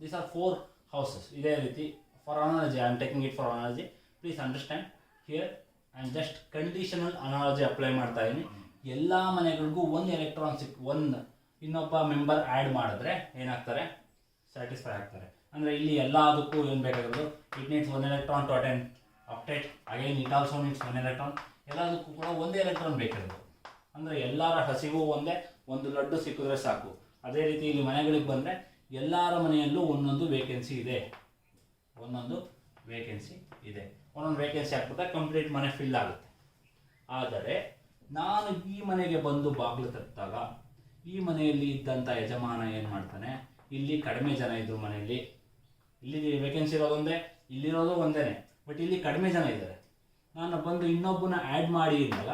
ದೀಸ್ ಆರ್ 4 ಹೌಸಸ್. ಇದೇ ರೀತಿ for analogy, I am taking it for analogy, please understand here. I am just conditional analogy apply ಮಾಡ್ತಾ ಇದ್ದೀನಿ. ಎಲ್ಲ ಮನೆಗಳಿಗೂ ಒಂದು ಎಲೆಕ್ಟ್ರಾನ್ ಒಂದು ಇನ್ನೊಬ್ಬ ಮೆಂಬರ್ ಆ್ಯಡ್ ಮಾಡಿದ್ರೆ ಏನಾಗ್ತಾರೆ, ಸ್ಯಾಟಿಸ್ಫೈ ಆಗ್ತಾರೆ. ಅಂದರೆ ಇಲ್ಲಿ ಎಲ್ಲದಕ್ಕೂ ಏನು ಬೇಕಾಗಿರೋದು, it needs 1 electron to attend octet, again it also needs 1 electron. ಎಲ್ಲದಕ್ಕೂ ಕೂಡ ಒಂದೇ ಎಲೆಕ್ಟ್ರಾನ್ ಬೇಕಾಗಿರೋದು. ಅಂದರೆ ಎಲ್ಲರ ಹಸಿವು ಒಂದೇ, ಒಂದು ಲಡ್ಡು ಸಿಕ್ಕಿದ್ರೆ ಸಾಕು. ಅದೇ ರೀತಿ ಇಲ್ಲಿ ಮನೆಗಳಿಗೆ ಬಂದರೆ ಎಲ್ಲರ ಮನೆಯಲ್ಲೂ ಒಂದೊಂದು ವೇಕೆನ್ಸಿ ಇದೆ, ಒಂದೊಂದು ವೇಕೆನ್ಸಿ ಹಾಕ್ಬಿಟ್ರೆ ಕಂಪ್ಲೀಟ್ ಮನೆ ಫಿಲ್ ಆಗುತ್ತೆ. ಆದರೆ ನಾನು ಈ ಮನೆಗೆ ಬಂದು ಬಾಗಿಲು ತಟ್ಟಾಗ ಈ ಮನೆಯಲ್ಲಿ ಇದ್ದಂಥ ಯಜಮಾನ ಏನು ಮಾಡ್ತಾನೆ, ಇಲ್ಲಿ ಕಡಿಮೆ ಜನ ಇದ್ರು ಮನೆಯಲ್ಲಿ, ಇಲ್ಲಿ ವೇಕೆನ್ಸಿ ಇರೋದೊಂದೇ, ಇಲ್ಲಿರೋದು ಒಂದೇ, ಬಟ್ ಇಲ್ಲಿ ಕಡಿಮೆ ಜನ ಇದ್ದಾರೆ. ನಾನು ಬಂದು ಇನ್ನೊಬ್ಬನ ಆ್ಯಡ್ ಮಾಡಿ ಇದ್ದಾಗ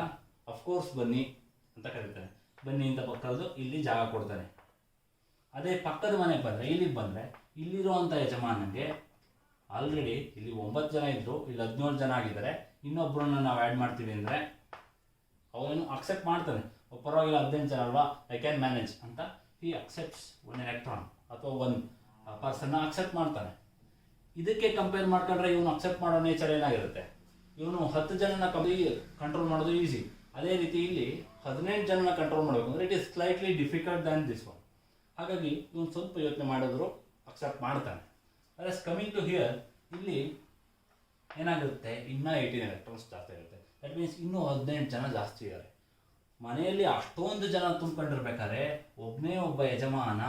ಅಫ್ಕೋರ್ಸ್ ಬನ್ನಿ ಅಂತ ಕರೀತಾನೆ, ಬನ್ನಿ ಅಂತ ಕರೆದು ಇಲ್ಲಿ ಜಾಗ ಕೊಡ್ತಾನೆ. ಅದೇ ಪಕ್ಕದ ಮನೆಗೆ ಬಂದರೆ, ಇಲ್ಲಿಗೆ ಬಂದರೆ ಇಲ್ಲಿರುವಂಥ ಯಜಮಾನನಿಗೆ ಆಲ್ರೆಡಿ ಇಲ್ಲಿ 9 ಜನ ಇದ್ದರು, ಇಲ್ಲಿ 17 ಜನ ಆಗಿದ್ದಾರೆ, ಇನ್ನೊಬ್ಬರನ್ನ ನಾವು ಆ್ಯಡ್ ಮಾಡ್ತೀವಿ ಅಂದರೆ ಅವನು ಅಕ್ಸೆಪ್ಟ್ ಮಾಡ್ತಾನೆ. ಪರವಾಗಿಲ್ಲ 18 ಜನ ಅಲ್ವಾ, ಐ ಕ್ಯಾನ್ ಮ್ಯಾನೇಜ್ ಅಂತ ಹಿ ಅಕ್ಸೆಪ್ಟ್ಸ್ 1 electron ಅಥವಾ 1 ಪರ್ಸನ್ನ ಅಕ್ಸೆಪ್ಟ್ ಮಾಡ್ತಾನೆ. ಇದಕ್ಕೆ ಕಂಪೇರ್ ಮಾಡ್ಕೊಂಡ್ರೆ ಇವನು ಅಕ್ಸೆಪ್ಟ್ ಮಾಡೋ ನೇಚರ್ ಏನಾಗಿರುತ್ತೆ, ಇವನು 10 ಜನನ ಕಂಟ್ರೋಲ್ ಮಾಡೋದು ಈಸಿ. ಅದೇ ರೀತಿ ಇಲ್ಲಿ 18 ಜನನ ಕಂಟ್ರೋಲ್ ಮಾಡಬೇಕು ಅಂದರೆ it is slightly difficult than this one. ಹಾಗಾಗಿ ಇವನು ಸ್ವಲ್ಪ ಯೋಚನೆ ಮಾಡಿದ್ರು ಅಕ್ಸೆಪ್ಟ್ ಮಾಡ್ತಾನೆ. ಅದರ್ಸ್ ಕಮಿಂಗ್ ಟು ಹಿಯರ್, ಇಲ್ಲಿ ಏನಾಗಿರುತ್ತೆ, ಇನ್ನೂ 18 electrons ಜಾಸ್ತಿ ಇರುತ್ತೆ. ದಟ್ ಮೀನ್ಸ್ ಇನ್ನೂ 18 ಜನ ಜಾಸ್ತಿ ಇದ್ದಾರೆ. ಮನೆಯಲ್ಲಿ ಅಷ್ಟೊಂದು ಜನ ತುಂಬ್ಕೊಂಡಿರ್ಬೇಕಾದ್ರೆ ಒಬ್ಬನೇ ಒಬ್ಬ ಯಜಮಾನ,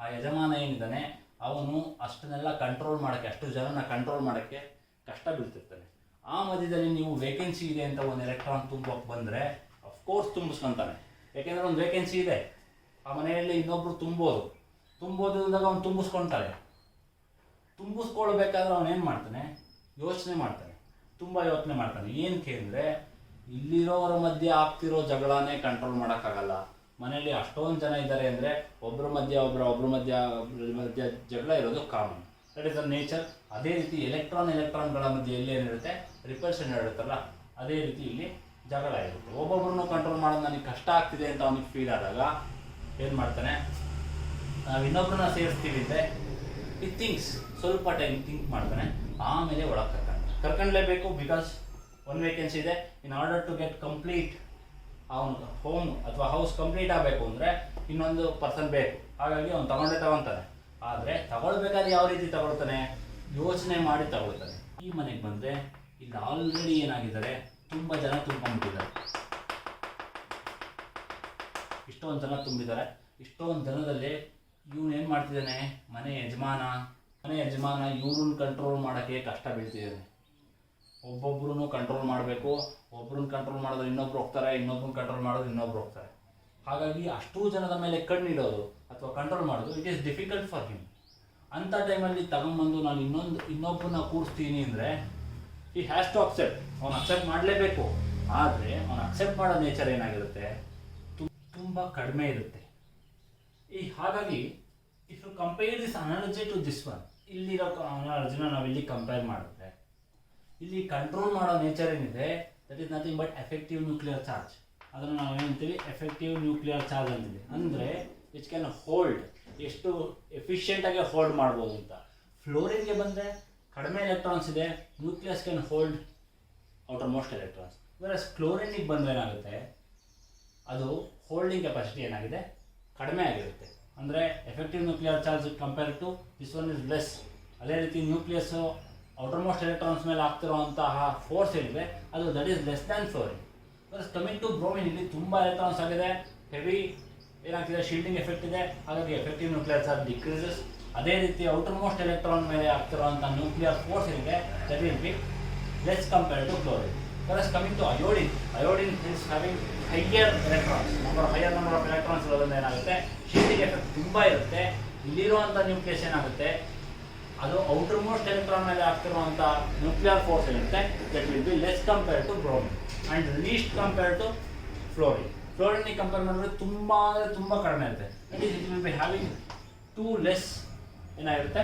ಆ ಯಜಮಾನ ಏನಿದ್ದಾನೆ ಅವನು ಅಷ್ಟನ್ನೆಲ್ಲ ಕಂಟ್ರೋಲ್ ಮಾಡೋಕ್ಕೆ, ಅಷ್ಟು ಜನನ ಕಂಟ್ರೋಲ್ ಮಾಡೋಕ್ಕೆ ಕಷ್ಟ ಬೀಳ್ತಿರ್ತಾನೆ. ಆ ಮಧ್ಯದಲ್ಲಿ ನೀವು ವೇಕೆನ್ಸಿ ಇದೆ ಅಂತ ಒಂದು ಎಲೆಕ್ಟ್ರಾನ್ ತುಂಬೋಕೆ ಬಂದರೆ ಅಫ್ಕೋರ್ಸ್ ತುಂಬಿಸ್ಕೊತಾನೆ. ಯಾಕೆಂದರೆ ಒಂದು ವೇಕೆನ್ಸಿ ಇದೆ, ಆ ಮನೆಯಲ್ಲಿ ಇನ್ನೊಬ್ರು ತುಂಬೋದು ಅಂದಾಗ ಅವ್ನು ತುಂಬಿಸ್ಕೊತಾನೆ. ತುಂಬಿಸ್ಕೊಳ್ಬೇಕಾದ್ರೆ ಅವನೇನು ಮಾಡ್ತಾನೆ, ಯೋಚನೆ ಮಾಡ್ತಾನೆ, ತುಂಬ ಯೋಚನೆ ಮಾಡ್ತಾನೆ. ಏನಕ್ಕೆ ಅಂದರೆ ಇಲ್ಲಿರೋರ ಮಧ್ಯೆ ಆಗ್ತಿರೋ ಜಗಳನೇ ಕಂಟ್ರೋಲ್ ಮಾಡೋಕ್ಕಾಗಲ್ಲ. ಮನೆಯಲ್ಲಿ ಅಷ್ಟೊಂದು ಜನ ಇದ್ದಾರೆ ಅಂದರೆ ಒಬ್ಬರ ಮಧ್ಯ ಜಗಳ ಇರೋದು common. That is the nature. ಅದೇ ರೀತಿ ಎಲೆಕ್ಟ್ರಾನ್ಗಳ ಮಧ್ಯೆ ಏನಿರುತ್ತೆ, ರಿಪಲ್ಷನ್ ಇರುತ್ತಲ್ಲ, ಅದೇ ರೀತಿ ಇಲ್ಲಿ ಜಗಳ ಇರುತ್ತೆ. ಒಬ್ಬೊಬ್ಬರನ್ನು ಕಂಟ್ರೋಲ್ ಮಾಡೋದು ನನಗೆ ಕಷ್ಟ ಆಗ್ತಿದೆ ಅಂತ ಅವನಿಗೆ ಫೀಲ್ ಆದಾಗ ಏನು ಮಾಡ್ತಾನೆ, ನಾವು ಇನ್ನೊಬ್ಬರನ್ನ ಸೇರಿಸ್ತೀವಿ ಅಂದರೆ ಈ ಥಿಂಕ್ಸ್, ಸ್ವಲ್ಪ ಟೈಮ್ ಥಿಂಕ್ ಮಾಡ್ತಾನೆ, ಆಮೇಲೆ ಒಳಗೆ ಕರ್ಕೊಂಡ್ಲೇಬೇಕು. ಬಿಕಾಸ್ ಒಂದು ವೇಕೆನ್ಸಿ ಇದೆ. In order to get complete ಅವನು ಹೋಮ್ ಅಥವಾ ಹೌಸ್ ಕಂಪ್ಲೀಟ್ ಆಗಬೇಕು ಅಂದರೆ ಇನ್ನೊಂದು ಪರ್ಸನ್ ಬೇಕು. ಹಾಗಾಗಿ ಅವ್ನು ತಗೊಳ್ತಾನೆ. ಆದರೆ ತಗೊಳ್ಬೇಕಾದ್ರೆ ಯಾವ ರೀತಿ ತಗೊಳ್ತಾನೆ, ಯೋಚನೆ ಮಾಡಿ ತಗೊಳ್ತಾನೆ. ಈ ಮನೆಗೆ ಬಂದರೆ ಇಲ್ಲಿ ಆಲ್ರೆಡಿ ಏನಾಗಿದ್ದಾರೆ, ತುಂಬ ಜನ ತುಂಬಿದ್ದಾರೆ. ಇಷ್ಟೊಂದು ಜನ ತುಂಬಿದ್ದಾರೆ. ಇಷ್ಟೊಂದು ಜನದಲ್ಲಿ ಇವನು ಏನು ಮಾಡ್ತಿದ್ದಾನೆ, ಮನೆ ಯಜಮಾನ ಇವ್ರನ್ನ ಕಂಟ್ರೋಲ್ ಮಾಡೋಕ್ಕೆ ಕಷ್ಟ ಬೀಳ್ತಿದ್ದಾನೆ. ಒಬ್ಬೊಬ್ರು ಕಂಟ್ರೋಲ್ ಮಾಡಬೇಕು. ಒಬ್ರನ್ನ ಕಂಟ್ರೋಲ್ ಮಾಡಿದ್ರೆ ಇನ್ನೊಬ್ರು ಹೋಗ್ತಾರೆ, ಇನ್ನೊಬ್ರನ್ನ ಕಂಟ್ರೋಲ್ ಮಾಡಿದ್ರೆ ಇನ್ನೊಬ್ರು ಹೋಗ್ತಾರೆ. ಹಾಗಾಗಿ ಅಷ್ಟೂ ಜನದ ಮೇಲೆ ಕಣ್ಣಿಡೋದು ಅಥವಾ ಕಂಟ್ರೋಲ್ ಮಾಡೋದು it is difficult for him. ಅಂಥ ಟೈಮಲ್ಲಿ ತಗೊಂಬಂದು ನಾನು ಇನ್ನೊಬ್ಬರನ್ನ ಕೂರಿಸ್ತೀನಿ ಅಂದರೆ ಈ ಹ್ಯಾಸ್ ಟು ಅಕ್ಸೆಪ್ಟ್. ಅವ್ನು ಅಕ್ಸೆಪ್ಟ್ ಮಾಡಲೇಬೇಕು. ಆದರೆ ಅವ್ನು ಅಕ್ಸೆಪ್ಟ್ ಮಾಡೋ ನೇಚರ್ ಏನಾಗಿರುತ್ತೆ, ತುಂಬ ಕಡಿಮೆ ಇರುತ್ತೆ. ಹಾಗಾಗಿ if you compare this analogy to this one, ಇಲ್ಲಿರೋ ಅನಾಲಜಿನ ನಾವು ಇಲ್ಲಿ ಕಂಪೇರ್ ಮಾಡಿದ್ರೆ ಇಲ್ಲಿ ಕಂಟ್ರೋಲ್ ಮಾಡೋ ನೇಚರ್ ಏನಿದೆ, that is nothing but effective nuclear charge. ಅದನ್ನು ನಾವು ಏನಂತೀವಿ, ಎಫೆಕ್ಟಿವ್ ನ್ಯೂಕ್ಲಿಯರ್ ಚಾರ್ಜ್ ಅಂತೀವಿ. ಅಂದರೆ ವಿಚ್ ಕ್ಯಾನ್ ಹೋಲ್ಡ್, ಎಷ್ಟು ಎಫಿಷಿಯೆಂಟಾಗಿ ಹೋಲ್ಡ್ ಮಾಡ್ಬೋದು ಅಂತ. ಫ್ಲೋರಿನ್ಗೆ ಬಂದರೆ ಕಡಿಮೆ ಎಲೆಕ್ಟ್ರಾನ್ಸ್ ಇದೆ, nucleus can hold outermost electrons. Whereas ಕ್ಲೋರಿನಿಗೆ ಬಂದರೆ ಏನಾಗುತ್ತೆ, ಅದು ಹೋಲ್ಡಿಂಗ್ ಕೆಪಾಸಿಟಿ ಏನಾಗಿದೆ, ಕಡಿಮೆ ಆಗಿರುತ್ತೆ. ಅಂದರೆ effective nuclear charge compare to this one is less. ಅದೇ ರೀತಿ ನ್ಯೂಕ್ಲಿಯಸ್ಸು ಔಟರ್ ಮೋಸ್ಟ್ ಎಲೆಕ್ಟ್ರಾನ್ಸ್ ಮೇಲೆ ಆಗ್ತಿರುವಂತಹ ಫೋರ್ಸ್ ಏನಿದೆ ಅದು that is less than fluorine. Plus coming to bromine, ಇಲ್ಲಿ ತುಂಬ ಎಲೆಕ್ಟ್ರಾನ್ಸ್ ಆಗಿದೆ, ಹೆವಿ ಏನಾಗ್ತಿದೆ, ಶೀಲ್ಡಿಂಗ್ ಎಫೆಕ್ಟ್ ಇದೆ. ಹಾಗಾಗಿ ಎಫೆಕ್ಟಿವ್ ನ್ಯೂಕ್ಲಿಯರ್ ಚಾರ್ಜ್ ಡಿಕ್ರೀಸಸ್. ಅದೇ ರೀತಿ ಔಟರ್ ಮೋಸ್ಟ್ ಎಲೆಕ್ಟ್ರಾನ್ ಮೇಲೆ ಆಗ್ತಿರುವಂಥ ನ್ಯೂಕ್ಲಿಯರ್ ಫೋರ್ಸ್ ಏನಿದೆ that will be less compared to fluorine. Plus coming to iodine is having higher number of electrons ಇರೋದ್ರಿಂದ ಏನಾಗುತ್ತೆ, ಶೀಲ್ಡಿಂಗ್ ಎಫೆಕ್ಟ್ ತುಂಬ ಇರುತ್ತೆ. ಇಲ್ಲಿರುವಂಥ ನ್ಯೂಕ್ಲಿಯಸ್ ಏನಾಗುತ್ತೆ, ಅದು ಔಟರ್ ಮೋಸ್ಟ್ ಎಲೆಕ್ಟ್ರಾನ್ ಮೇಲೆ ಆಗ್ತಿರುವಂಥ ನ್ಯೂಕ್ಲಿಯರ್ ಫೋರ್ಸ್ ಏನಿರುತ್ತೆ that will be less compared to bromine and least compared to fluorine. ಫ್ಲೋರಿನ್ಗೆ ಕಂಪೇರ್ ಮಾಡಿದ್ರೆ ತುಂಬ ಕಡಿಮೆ ಇರುತ್ತೆ. It will be having too less ಏನಾಗಿರುತ್ತೆ,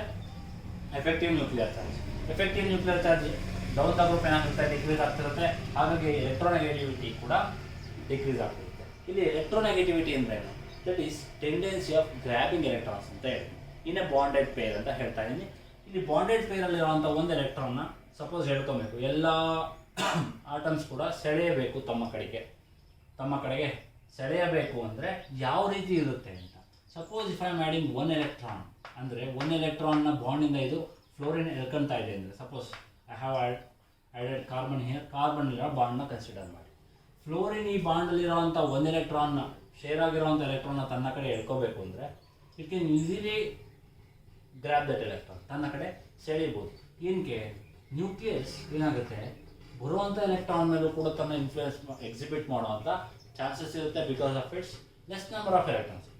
effective nuclear charge. Effective nuclear charge down the group ಏನಾಗುತ್ತೆ, ಡಿಕ್ರೀಸ್ ಆಗ್ತಿರುತ್ತೆ. ಹಾಗಾಗಿ ಎಲೆಕ್ಟ್ರೋನೆಗೆಟಿವಿಟಿ ಕೂಡ ಡಿಕ್ರೀಸ್ ಆಗ್ತಿರುತ್ತೆ. ಇಲ್ಲಿ ಎಲೆಕ್ಟ್ರೋನೆಗೆಟಿವಿಟಿ ಅಂದರೆ that is tendency of grabbing electrons ಅಂತ ಹೇಳಿ ಇನ್ ಎ ಬಾಂಡೆಡ್ ಪೇರ್ ಅಂತ ಹೇಳ್ತಾ ಇದ್ದೀನಿ. ಇಲ್ಲಿ ಬಾಂಡೆಡ್ ಪೇರಲ್ಲಿರುವಂಥ ಒಂದು ಎಲೆಕ್ಟ್ರಾನ್ನ ಸಪೋಸ್ ಹೇಳ್ಕೊಬೇಕು, ಎಲ್ಲ ಆಟಮ್ಸ್ ಕೂಡ ಸೆಳೆಯಬೇಕು ತಮ್ಮ ಕಡೆಗೆ ಸೆಳೆಯಬೇಕು ಅಂದರೆ ಯಾವ ರೀತಿ ಇರುತ್ತೆ ಅಂತ. Suppose if I am adding one electron ಅಂದರೆ ಒಂದು ಎಲೆಕ್ಟ್ರಾನ್ನ ಬಾಂಡಿಂದ ಇದು ಫ್ಲೋರಿನ್ ಎಳ್ಕೊಳ್ತಾ ಇದೆ ಅಂದರೆ, suppose I have added carbon carbon ಇರೋ ಬಾಂಡ್ನ ಕನ್ಸಿಡರ್ ಮಾಡಿ. ಫ್ಲೋರಿನ್ ಈ ಬಾಂಡಲ್ಲಿರೋವಂಥ ಒಂದು ಎಲೆಕ್ಟ್ರಾನ್ನ ಶೇರ್ ಆಗಿರೋವಂಥ ಎಲೆಕ್ಟ್ರಾನ್ನ ತನ್ನ ಕಡೆ ಎಳ್ಕೋಬೇಕು ಅಂದರೆ it can easily grab that electron, ತನ್ನ ಕಡೆ ಸೆಳೀಬೋದು. ಏನಕ್ಕೆ, ನ್ಯೂಕ್ಲಿಯಸ್ ಏನಾಗುತ್ತೆ, ಬರುವಂಥ ಎಲೆಕ್ಟ್ರಾನ್ ಮೇಲೂ ಕೂಡ ತನ್ನ ಇನ್ಫ್ಲೂಯೆನ್ಸ್ ಎಕ್ಸಿಬಿಟ್ ಮಾಡುವಂಥ ಚಾನ್ಸಸ್ ಇರುತ್ತೆ. Because of it's less number of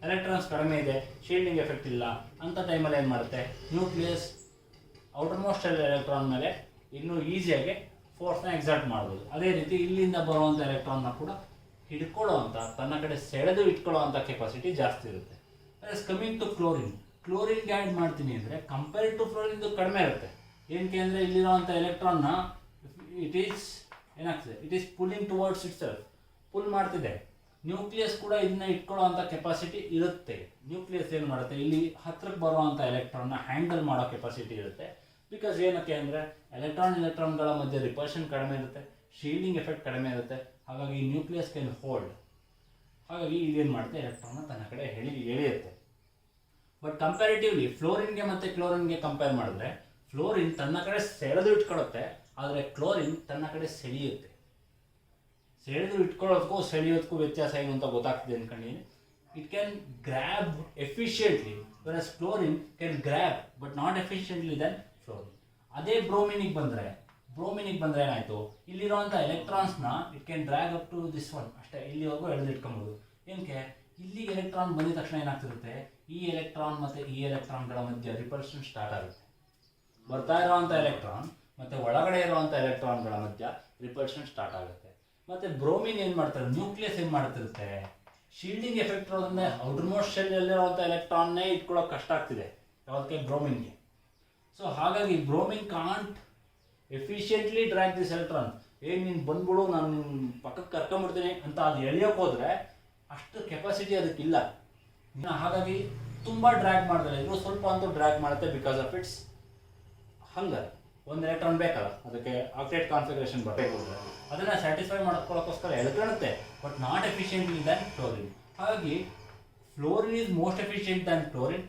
electrons ಕಡಿಮೆ ಇದೆ, ಶೀಲ್ಡಿಂಗ್ ಎಫೆಕ್ಟ್ ಇಲ್ಲ. ಅಂಥ ಟೈಮಲ್ಲಿ ಏನು ಮಾಡುತ್ತೆ, ನ್ಯೂಕ್ಲಿಯಸ್ ಔಟರ್ ಮೋಸ್ಟ್ ಎಲೆಕ್ಟ್ರಾನ್ ಮೇಲೆ ಇನ್ನೂ ಈಸಿಯಾಗಿ ಫೋರ್ಸ್ನ ಎಕ್ಸರ್ಟ್ ಮಾಡ್ಬೋದು. ಅದೇ ರೀತಿ ಇಲ್ಲಿಂದ ಬರುವಂಥ ಎಲೆಕ್ಟ್ರಾನ್ನ ಕೂಡ ಹಿಡ್ಕೊಳ್ಳೋವಂಥ, ತನ್ನ ಕಡೆ ಸೆಳೆದು ಇಟ್ಕೊಳ್ಳೋವಂಥ ಕೆಪಾಸಿಟಿ ಜಾಸ್ತಿ ಇರುತ್ತೆ. ಕಮಿಂಗ್ ಟು ಕ್ಲೋರಿನ್ಗೆ ಆ್ಯಡ್ ಮಾಡ್ತೀನಿ ಅಂದರೆ ಕಂಪೇರ್ ಟು ಫ್ಲೋರಿನ್ದು ಕಡಿಮೆ ಇರುತ್ತೆ. ಏನಕ್ಕೆ ಅಂದರೆ ಇಲ್ಲಿರೋವಂಥ ಎಲೆಕ್ಟ್ರಾನ್ನ it is pulling towards itself, pull ಮಾಡ್ತಿದೆ. ನ್ಯೂಕ್ಲಿಯಸ್ ಕೂಡ ಇದನ್ನ ಇಟ್ಕೊಳ್ಳೋವಂಥ ಕೆಪಾಸಿಟಿ ಇರುತ್ತೆ. ನ್ಯೂಕ್ಲಿಯಸ್ ಏನು ಮಾಡುತ್ತೆ, ಇಲ್ಲಿ ಹತ್ರಕ್ಕೆ ಬರುವಂಥ ಎಲೆಕ್ಟ್ರಾನ್ನ ಹ್ಯಾಂಡಲ್ ಮಾಡೋ ಕೆಪಾಸಿಟಿ ಇರುತ್ತೆ. ಬಿಕಾಸ್ ಏನಕ್ಕೆ ಅಂದರೆ ಎಲೆಕ್ಟ್ರಾನ್ಗಳ ಮಧ್ಯೆ ರಿಪಲ್ಷನ್ ಕಡಿಮೆ ಇರುತ್ತೆ, ಶೀಲ್ಡಿಂಗ್ ಎಫೆಕ್ಟ್ ಕಡಿಮೆ ಇರುತ್ತೆ. ಹಾಗಾಗಿ ನ್ಯೂಕ್ಲಿಯಸ್ ಕ್ಯಾನ್ ಹೋಲ್ಡ್. ಹಾಗಾಗಿ ಇದೇನು ಮಾಡುತ್ತೆ, ಎಲೆಕ್ಟ್ರಾನ್ನ ತನ್ನ ಕಡೆ ಎಳೆಯುತ್ತೆ. ಬಟ್ ಕಂಪ್ಯಾರಿಟಿವ್ಲಿ ಫ್ಲೋರಿನ್ಗೆ ಮತ್ತು ಕ್ಲೋರಿನ್ಗೆ ಕಂಪೇರ್ ಮಾಡಿದ್ರೆ ಫ್ಲೋರಿನ್ ತನ್ನ ಕಡೆ ಸೆಳೆದು ಇಟ್ಕೊಳ್ಳುತ್ತೆ, ಆದರೆ ಕ್ಲೋರಿನ್ ತನ್ನ ಕಡೆ ಸೆಳೆದು ಇಟ್ಕೊಳ್ಳೋದಕ್ಕೂ ಸೆಳೆಯೋದಕ್ಕೂ ವ್ಯತ್ಯಾಸ ಏನು ಅಂತ ಗೊತ್ತಾಗ್ತದೆ ಅನ್ಕೊಂಡಿದ್ದೀನಿ. It can grab efficiently, versus chlorine can grab but not efficiently then fluorine. ಅದೇ ಬ್ರೋಮಿನಿಗೆ ಬಂದರೆ ಏನಾಯಿತು, ಇಲ್ಲಿರುವಂಥ ಎಲೆಕ್ಟ್ರಾನ್ಸ್ನ it can drag up to this one ಅಷ್ಟೇ, ಇಲ್ಲಿವರೆಗೂ ಎಳೆದಿಟ್ಕೊಬೋದು. ಏನಕ್ಕೆ, ಇಲ್ಲಿಗೆ ಎಲೆಕ್ಟ್ರಾನ್ ಬಂದಿದ ತಕ್ಷಣ ಏನಾಗ್ತಿರುತ್ತೆ, ಈ ಎಲೆಕ್ಟ್ರಾನ್ ಮತ್ತು ಈ ಎಲೆಕ್ಟ್ರಾನ್ಗಳ ಮಧ್ಯೆ ರಿಪಲ್ಷನ್ ಸ್ಟಾರ್ಟ್ ಆಗುತ್ತೆ. ಬರ್ತಾ ಇರುವಂಥ ಎಲೆಕ್ಟ್ರಾನ್ ಮತ್ತು ಒಳಗಡೆ ಇರುವಂಥ ಎಲೆಕ್ಟ್ರಾನ್ಗಳ ಮಧ್ಯ ರಿಪಲ್ಷನ್ ಸ್ಟಾರ್ಟ್ ಆಗುತ್ತೆ. ಮತ್ತು ಬ್ರೋಮಿನ್ ಏನು ಮಾಡ್ತಾರೆ, ನ್ಯೂಕ್ಲಿಯಸ್ ಏನು ಮಾಡ್ತಿರುತ್ತೆ, ಶೀಲ್ಡಿಂಗ್ ಎಫೆಕ್ಟ್ ಇರೋದ್ರಿಂದ ಔಟರ್ ಮೋಸ್ಟ್ ಶೆಲ್ಲಲ್ಲಿರುವಂಥ ಎಲೆಕ್ಟ್ರಾನ್ನೇ ಇಟ್ಕೊಳ್ಳೋಕೆ ಕಷ್ಟ ಆಗ್ತಿದೆ ಯಾವುದಕ್ಕೆ, ಬ್ರೋಮಿನ್ಗೆ. ಸೊ ಹಾಗಾಗಿ bromine can't efficiently drag this electron. ನೀನು ಬಂದ್ಬಿಡು, ನಾನು ನಿನ್ನ ಪಕ್ಕಕ್ಕೆ ಕರ್ಕೊಂಬಿಡ್ತೀನಿ ಅಂತ ಅದು ಎಳೆಯೋಕೆ ಹೋದರೆ ಅಷ್ಟು ಕೆಪಾಸಿಟಿ ಅದಕ್ಕಿಲ್ಲ. ಹಾಗಾಗಿ ತುಂಬ ಡ್ರ್ಯಾಗ್ ಮಾಡಿದ್ರೆ ಇದು ಸ್ವಲ್ಪ ಅಂತೂ ಡ್ರ್ಯಾಗ್ ಮಾಡುತ್ತೆ ಬಿಕಾಸ್ ಆಫ್ ಇಟ್ಸ್ ಹಂಗರ್. ಒಂದು ಎಲೆಕ್ಟ್ರಾನ್ ಬೇಕಲ್ಲ ಅದಕ್ಕೆ, ಆಕ್ಟೇಟ್ ಕಾನ್ಫಿಗರೇಷನ್ ಬರಬೇಕು ಅಂದರೆ ಅದನ್ನು ಸ್ಯಾಟಿಸ್ಫೈ ಮಾಡ್ಕೊಳ್ಳೋಕ್ಕೋಸ್ಕರ ಎಳ್ಕೊಳ್ಳುತ್ತೆ, but not efficiently than fluorine. ಹಾಗಾಗಿ fluorine is most efficient than chlorine,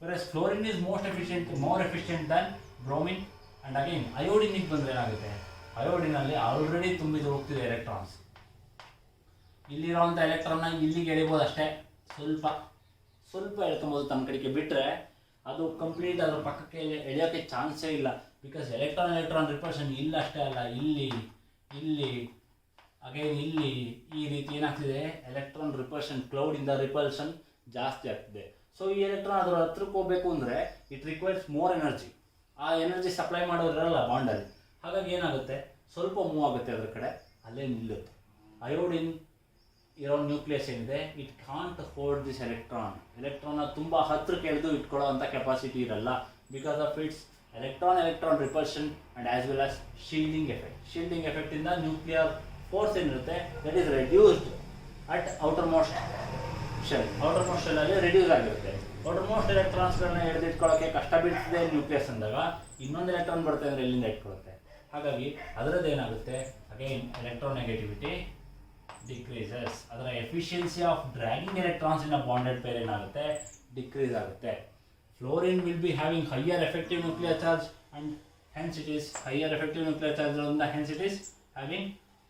versus fluorine is more efficient than bromine. And again ಅಯೋಡಿನಿಗೆ ಬಂದರೆ ಏನಾಗುತ್ತೆ, ಅಯೋಡಿನಲ್ಲಿ ಆಲ್ರೆಡಿ ತುಂಬಿದು ಹೋಗ್ತಿದೆ ಎಲೆಕ್ಟ್ರಾನ್ಸ್. ಇಲ್ಲಿರೋವಂಥ ಎಲೆಕ್ಟ್ರಾನ್ನ ಇಲ್ಲಿಗೆ ಎಳಿಬೋದು ಅಷ್ಟೇ, ಸ್ವಲ್ಪ ಎಳ್ಕೊಬೋದು ತಮ್ಮ ಕಡೆಗೆ, ಬಿಟ್ಟರೆ ಅದು ಕಂಪ್ಲೀಟ್ ಅದರ ಪಕ್ಕಕ್ಕೆ ಎಳೆಯೋಕ್ಕೆ ಚಾನ್ಸೇ ಇಲ್ಲ. ಬಿಕಾಸ್ ಎಲೆಕ್ಟ್ರಾನ್ ರಿಪಲ್ಷನ್ ಇಲ್ಲ ಅಷ್ಟೇ ಅಲ್ಲ, ಇಲ್ಲಿ ಅಗೈನ್ ಇಲ್ಲಿ ಈ ರೀತಿ ಏನಾಗ್ತಿದೆ, ಎಲೆಕ್ಟ್ರಾನ್ ರಿಪಲ್ಷನ್ ಕ್ಲೌಡಿಂದ ರಿಪಲ್ಷನ್ ಜಾಸ್ತಿ ಆಗ್ತಿದೆ. ಸೊ ಈ ಎಲೆಕ್ಟ್ರಾನ್ ಅದರ ಹತ್ರಕ್ಕೆ ಹೋಗಬೇಕು ಅಂದರೆ ಇಟ್ ರಿಕ್ವೈರ್ಸ್ ಮೋರ್ ಎನರ್ಜಿ. ಆ ಎನರ್ಜಿ ಸಪ್ಲೈ ಮಾಡೋದಿರಲ್ಲ ಬಾಂಡಲ್ಲಿ, ಹಾಗಾಗಿ ಏನಾಗುತ್ತೆ, ಸ್ವಲ್ಪ ಮೂವ್ ಆಗುತ್ತೆ ಅದರ ಕಡೆ, ಅಲ್ಲೇ ನಿಲ್ಲುತ್ತೆ. ಅಯೋಡಿನ್ ಇರೋ ನ್ಯೂಕ್ಲಿಯಸ್ ಏನಿದೆ, ಇಟ್ ಕಾಂಟ್ ಹೋಲ್ಡ್ ದಿಸ್ ಎಲೆಕ್ಟ್ರಾನ್ನ ತುಂಬ ಹತ್ರಕ್ಕೆ ಎಳೆದು ಇಟ್ಕೊಳ್ಳೋ ಅಂಥ ಕೆಪಾಸಿಟಿ ಇರಲ್ಲ because of its electron repulsion and as well as shielding ಎಫೆಕ್ಟಿಂದ ನ್ಯೂಕ್ಲಿಯರ್ ಫೋರ್ಸ್ ಏನಿರುತ್ತೆ that is reduced at outermost ಶೆಲ್ಲಲ್ಲಿ ರೆಡ್ಯೂಸ್ ಆಗಿರುತ್ತೆ. ಔಟರ್ ಮೋಸ್ಟ್ ಎಲೆಕ್ಟ್ರಾನ್ಸ್ಗಳನ್ನ ಹಿಡಿದಿಟ್ಕೊಳ್ಳೋಕ್ಕೆ ಕಷ್ಟ ಬೀಳ್ತಿದೆ ನ್ಯೂಕ್ಲಿಯಸ್ ಅಂದಾಗ, ಇನ್ನೊಂದು ಎಲೆಕ್ಟ್ರಾನ್ ಬರುತ್ತೆ ಅಂದರೆ ಎಲ್ಲಿಂದ ಇಟ್ಕೊಳ್ಳುತ್ತೆ. ಹಾಗಾಗಿ ಅದರದ್ದು ಏನಾಗುತ್ತೆ, ಅಗೈನ್ ಎಲೆಕ್ಟ್ರೋನೆಗೆಟಿವಿಟಿ ಡಿಕ್ರೀಸಸ್, ಅದರ efficiency of dragging electrons in a bonded pair ಏನಾಗುತ್ತೆ, ಡಿಕ್ರೀಸ್ ಆಗುತ್ತೆ. Fluorine will be having higher effective nuclear charge and hence it is higher effective nuclear charge ಇರೋದ್ರಿಂದ hence it is having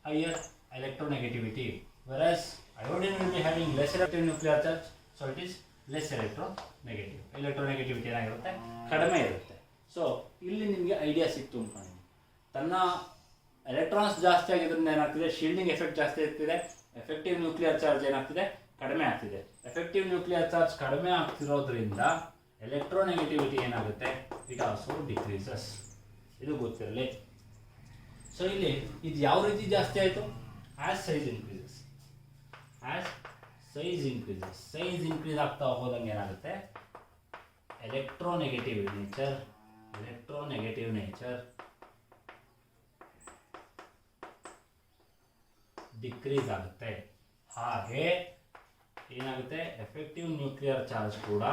higher electronegativity, whereas iodine will be having less electric nuclear charge, so it is less electronegative. Electronegativity ಏನಾಗಿರುತ್ತೆ, ಕಡಿಮೆ ಇರುತ್ತೆ. So ಇಲ್ಲಿ ನಿಮಗೆ idea ಸಿಕ್ತು ಅನ್ಕೊಂಡಿದ್ದೀನಿ. ತನ್ನ electrons ಜಾಸ್ತಿ ಆಗಿದ್ರಿಂದ ಏನಾಗ್ತಿದೆ, ಶೀಲ್ಡಿಂಗ್ ಎಫೆಕ್ಟ್ ಜಾಸ್ತಿ ಆಗ್ತಿದೆ, ಎಫೆಕ್ಟಿವ್ ನ್ಯೂಕ್ಲಿಯರ್ ಚಾರ್ಜ್ ಏನಾಗ್ತಿದೆ, ಕಡಿಮೆ ಆಗ್ತಿದೆ. ಎಫೆಕ್ಟಿವ್ ನ್ಯೂಕ್ಲಿಯರ್ ಚಾರ್ಜ್ ಕಡಿಮೆ ಆಗ್ತಿರೋದ್ರಿಂದ ಎಲೆಕ್ಟ್ರೋನೆಗೆಟಿವಿಟಿ ಏನಾಗುತ್ತೆ, ಇಟ್ ಆಲ್ಸೋ ಡಿಕ್ರೀಸಸ್. ಇದು ಗೊತ್ತಿರಲಿ. ಸೊ ಇಲ್ಲಿ ಇದು ಯಾವ ರೀತಿ ಜಾಸ್ತಿ ಆಯಿತು, as size increases. Size increase ಆಗ್ತಾ ಹೋದಂಗೆ ಏನಾಗುತ್ತೆ, ಎಲೆಕ್ಟ್ರೋನೆಗೆಟಿವ್ ನೇಚರ್ ಡಿಕ್ರೀಸ್ ಆಗುತ್ತೆ. ಹಾಗೆ ಏನಾಗುತ್ತೆ, ಎಫೆಕ್ಟಿವ್ ನ್ಯೂಕ್ಲಿಯರ್ ಚಾರ್ಜ್ ಕೂಡ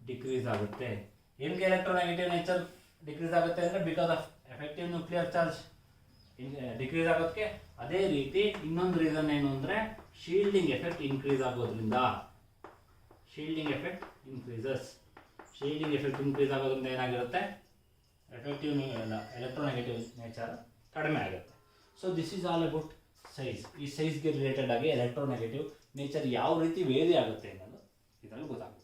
ಡಿಕ್ರೀಸ್ ಆಗುತ್ತೆ. ಏನಕ್ಕೆ ಎಲೆಕ್ಟ್ರೋನೆಗೆಟಿವ್ ನೇಚರ್ ಡಿಕ್ರೀಸ್ ಆಗುತ್ತೆ ಅಂದರೆ because of effective nuclear charge decrease ಆಗೋದಕ್ಕೆ. ಅದೇ ರೀತಿ ಇನ್ನೊಂದು ರೀಸನ್ ಏನು ಅಂದರೆ ಶೀಲ್ಡಿಂಗ್ ಎಫೆಕ್ಟ್ ಇನ್ಕ್ರೀಸ್ ಆಗೋದ್ರಿಂದ. ಶೀಲ್ಡಿಂಗ್ ಎಫೆಕ್ಟ್ ಇನ್ಕ್ರೀಸ್ ಆಗೋದ್ರಿಂದ ಏನಾಗಿರುತ್ತೆ, ಎಫೆಕ್ಟಿವ್ ಎಲೆಕ್ಟ್ರೋನೆಗೆಟಿವ್ ನೇಚರ್ ಕಡಿಮೆ ಆಗುತ್ತೆ. So this is all about size. ಈ ಸೈಜ್ಗೆ ರಿಲೇಟೆಡ್ ಆಗಿ ಎಲೆಕ್ಟ್ರೋನೆಗೆಟಿವ್ ನೇಚರ್ ಯಾವ ರೀತಿ ವೇರಿ ಆಗುತ್ತೆ ಅನ್ನೋದು ಇದರಲ್ಲಿ ಗೊತ್ತಾಗುತ್ತೆ.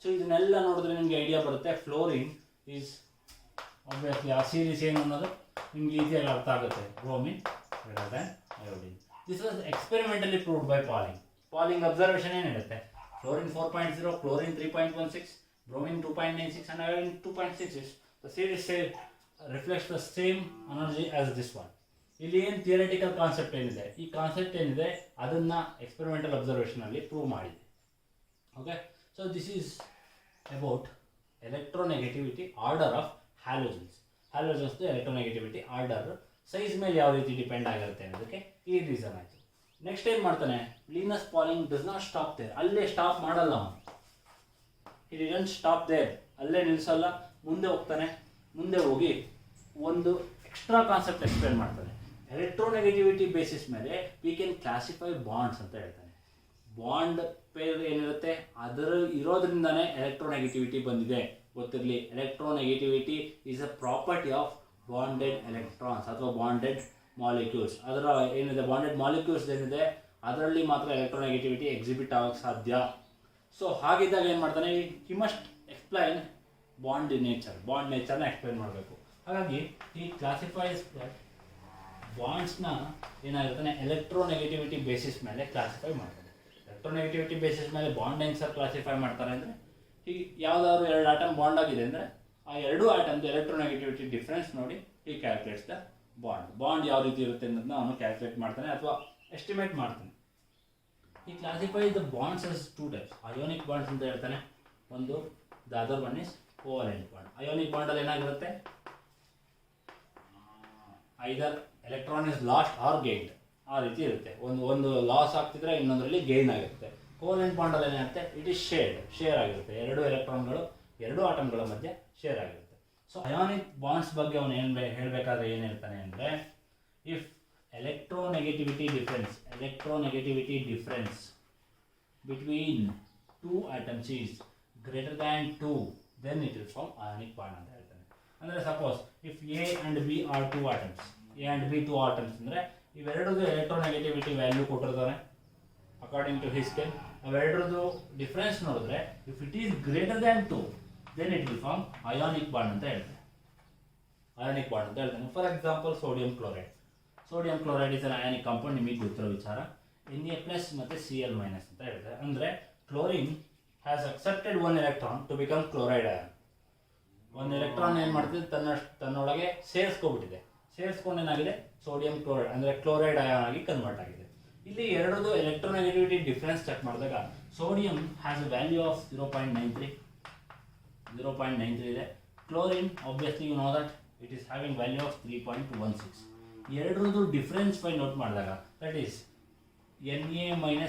ಸೊ ಇದನ್ನೆಲ್ಲ ನೋಡಿದ್ರೆ ನಿಮಗೆ ಐಡಿಯಾ ಬರುತ್ತೆ. ಫ್ಲೋರಿನ್ ಈಸ್ ಆಬ್ವಿಯಸ್ಲಿ ಆ ಸೀರೀಸ್ ಏನು ಅನ್ನೋದು ನಿಮ್ಗೆ ಈಸಿಯಾಗಿ ಅರ್ಥ ಆಗುತ್ತೆ. Bromine rather than iodine. This was experimentally proved by Pauling. Pauling observation ಏನಿರುತ್ತೆ, fluorine 4.0, chlorine 3.16, bromine 2.96 and iodine 2.66. The series reflects the same energy as this one. ಇಲ್ಲಿ ಏನು ಥಿಯರಿಟಿಕಲ್ ಕಾನ್ಸೆಪ್ಟ್ ಏನಿದೆ, ಈ ಕಾನ್ಸೆಪ್ಟ್ ಏನಿದೆ ಅದನ್ನು ಎಕ್ಸ್ಪೆರಿಮೆಂಟಲ್ ಅಬ್ಸರ್ವೇಷನಲ್ಲಿ ಪ್ರೂವ್ ಮಾಡಿದೆ. Okay, so this is about electronegativity order of halogens. ಹ್ಯಾಲೋಜನ್ಸ್ದು ಎಲೆಕ್ಟ್ರೋನೆಗೆಟಿವಿಟಿ ಆರ್ಡರ್ ಸೈಜ್ ಮೇಲೆ ಯಾವ ರೀತಿ ಡಿಪೆಂಡ್ ಆಗಿರುತ್ತೆ ಅನ್ನೋದಕ್ಕೆ ಈ ರೀಸನ್ ಆಯಿತು. ನೆಕ್ಸ್ಟ್ ಏನು ಮಾಡ್ತಾನೆ, ಲಿನಸ್ ಪಾಲಿಂಗ್ ಡಸ್ ನಾಟ್ ಸ್ಟಾಪ್ ದೇರ್. ಅಲ್ಲೇ ಸ್ಟಾಪ್ ಮಾಡಲ್ಲ ಅವನು. ಹಿ ಡಿಡಂಟ್ ಸ್ಟಾಪ್ ದೇರ್, ಅಲ್ಲೇ ನಿಲ್ಲಿಸಲ್ಲ, ಮುಂದೆ ಹೋಗ್ತಾನೆ. ಮುಂದೆ ಹೋಗಿ ಒಂದು ಎಕ್ಸ್ಟ್ರಾ ಕಾನ್ಸೆಪ್ಟ್ ಎಕ್ಸ್ಪ್ಲೇನ್ ಮಾಡ್ತಾನೆ. ಎಲೆಕ್ಟ್ರೋನೆಗೆಟಿವಿಟಿ ಬೇಸಿಸ್ ಮೇಲೆ ವಿ ಕ್ಯಾನ್ ಕ್ಲಾಸಿಫೈ ಬಾಂಡ್ಸ್ ಅಂತ ಹೇಳ್ತಾನೆ. ಬಾಂಡ್ ಪೇರ್ ಏನಿರುತ್ತೆ ಅದರ ಇರೋದ್ರಿಂದನೇ ಎಲೆಕ್ಟ್ರೋನೆಗೆಟಿವಿಟಿ ಬಂದಿದೆ. ಗೊತ್ತಿರಲಿ. Electronegativity is a property of bonded electrons ಅಥವಾ ಬಾಂಡೆಡ್ ಮಾಲಿಕ್ಯೂಲ್ಸ್. ಅದರ ಏನಿದೆ ಬಾಂಡೆಡ್ ಮಾಲಿಕ್ಯೂಲ್ಸ್ ಏನಿದೆ ಅದರಲ್ಲಿ ಮಾತ್ರ ಎಲೆಕ್ಟ್ರೋನೆಗೆಟಿವಿಟಿ ಎಕ್ಸಿಬಿಟ್ ಆಗೋಕ್ಕೆ ಸಾಧ್ಯ. ಸೊ ಹಾಗಿದ್ದಾಗ ಏನು ಮಾಡ್ತಾನೆ, ಹಿ ಮಸ್ಟ್ ಎಕ್ಸ್ಪ್ಲೈನ್ ಬಾಂಡ್ ನೇಚರ್ನ ಎಕ್ಸ್ಪ್ಲೈನ್ ಮಾಡಬೇಕು. ಹಾಗಾಗಿ ಈ ಕ್ಲಾಸಿಫೈಸ್ ಬಾಂಡ್ಸ್ನ ಏನಾಗಿರ್ತಾನೆ ಎಲೆಕ್ಟ್ರೋನೆಗೆಟಿವಿಟಿ ಬೇಸಿಸ್ ಮೇಲೆ ಕ್ಲಾಸಿಫೈ ಮಾಡ್ತಾರೆ. ಎಲೆಕ್ಟ್ರೋನೆಗೆಟಿವಿಟಿ ಬೇಸಿಸ್ ಮೇಲೆ ಬಾಂಡ್ ಹೆಂಗೆ ಸರ್ ಕ್ಲಾಸಿಫೈ ಮಾಡ್ತಾರೆ ಅಂದರೆ, ಈಗ ಯಾವುದಾದ್ರು 2 ಆಟಮ್ ಬಾಂಡ್ ಆಗಿದೆ ಅಂದರೆ ಆ 2 ಆಟಮ್ದು ಎಲೆಕ್ಟ್ರೋನೆಗೆಟಿವಿಟಿ ಡಿಫ್ರೆನ್ಸ್ ನೋಡಿ ಈ ಕ್ಯಾಲ್ಕುಲೇಟ್ಸ್ ದ ಬಾಂಡ್ ಯಾವ ರೀತಿ ಇರುತ್ತೆ ಅನ್ನೋದನ್ನ ಅವನು ಕ್ಯಾಲ್ಕುಲೇಟ್ ಮಾಡ್ತಾನೆ ಅಥವಾ ಎಸ್ಟಿಮೇಟ್ ಮಾಡ್ತಾನೆ. ಈ classify the bonds as 2 types. Ionic bonds ಅಂತ ಹೇಳ್ತಾನೆ ಒಂದು, the other one is covalent bond. Ionic ಬಾಂಡಲ್ಲಿ ಏನಾಗಿರುತ್ತೆ, either electron is lost or gained ಆ ರೀತಿ ಇರುತ್ತೆ. ಒಂದು ಲಾಸ್ ಆಗ್ತಿದ್ರೆ ಇನ್ನೊಂದರಲ್ಲಿ ಗೇನ್ ಆಗಿರುತ್ತೆ. ಕೋವಲೆಂಟ್ ಬಾಂಡಲ್ಲಿ ಏನಾಗುತ್ತೆ, ಇಟ್ ಈಸ್ ಶೇರ್ ಆಗಿರುತ್ತೆ. 2 ಎಲೆಕ್ಟ್ರಾನ್ಗಳು 2 ಆಟಮ್ಗಳ ಮಧ್ಯೆ ಶೇರ್ ಆಗಿರುತ್ತೆ. ಸೊ ಅಯಾನಿಕ್ ಬಾಂಡ್ಸ್ ಬಗ್ಗೆ ಅವನು ಏನು ಹೇಳಬೇಕಾದ್ರೆ ಏನು ಹೇಳ್ತಾನೆ ಅಂದರೆ, if electronegativity difference between 2 atoms is greater than 2, then it will form ionic bond ಅಂತ ಹೇಳ್ತಾನೆ. ಅಂದರೆ suppose if A and B are 2 atoms, A and B 2 atoms ಅಂದರೆ ಇವೆರಡದು ಎಲೆಕ್ಟ್ರೋನೆಗೆಟಿವಿಟಿ ವ್ಯಾಲ್ಯೂ ಕೊಟ್ಟಿರ್ತಾನೆ ಅಕಾರ್ಡಿಂಗ್ ಟು ಹಿಸ್ ಸ್ಕೇಲ್. ಅವೆರಡರದು difference ನೋಡಿದ್ರೆ if it is greater than 2 then it will form ionic bond ಅಂತ ಹೇಳ್ತಾನೆ. For example sodium chloride is an ionic compound. ನಿಮಗೆ ಗೊತ್ತಿರೋ ವಿಚಾರ, Na+ ಮತ್ತು Cl- ಅಂತ ಹೇಳ್ತಾರೆ. ಅಂದರೆ chlorine has accepted 1 electron to become chloride ion. 1 electron ಏನು ಮಾಡ್ತಿದೆ, ತನ್ನೊಳಗೆ ಸೇರಿಸ್ಕೊಂಡು ಏನಾಗಿದೆ ಸೋಡಿಯಂ ಕ್ಲೋರೈಡ್ ಅಂದರೆ ಕ್ಲೋರೈಡ್ ಅಯಾನ್ ಆಗಿ ಕನ್ವರ್ಟ್ ಆಗಿದೆ. ಇಲ್ಲಿ ಎರಡದು ಎಲೆಕ್ಟ್ರೋನೆಗೆಟಿವಿಟಿ ಡಿಫ್ರೆನ್ಸ್ ಚೆಕ್ ಮಾಡಿದಾಗ sodium has a value of 0.93 ಇದೆ. Chlorine obviously you know that it is having value of 3.16. ಎರಡರದ್ದು ಡಿಫ್ರೆನ್ಸ್ ಬೈ ನೋಟ್ ಮಾಡಿದಾಗ that is Na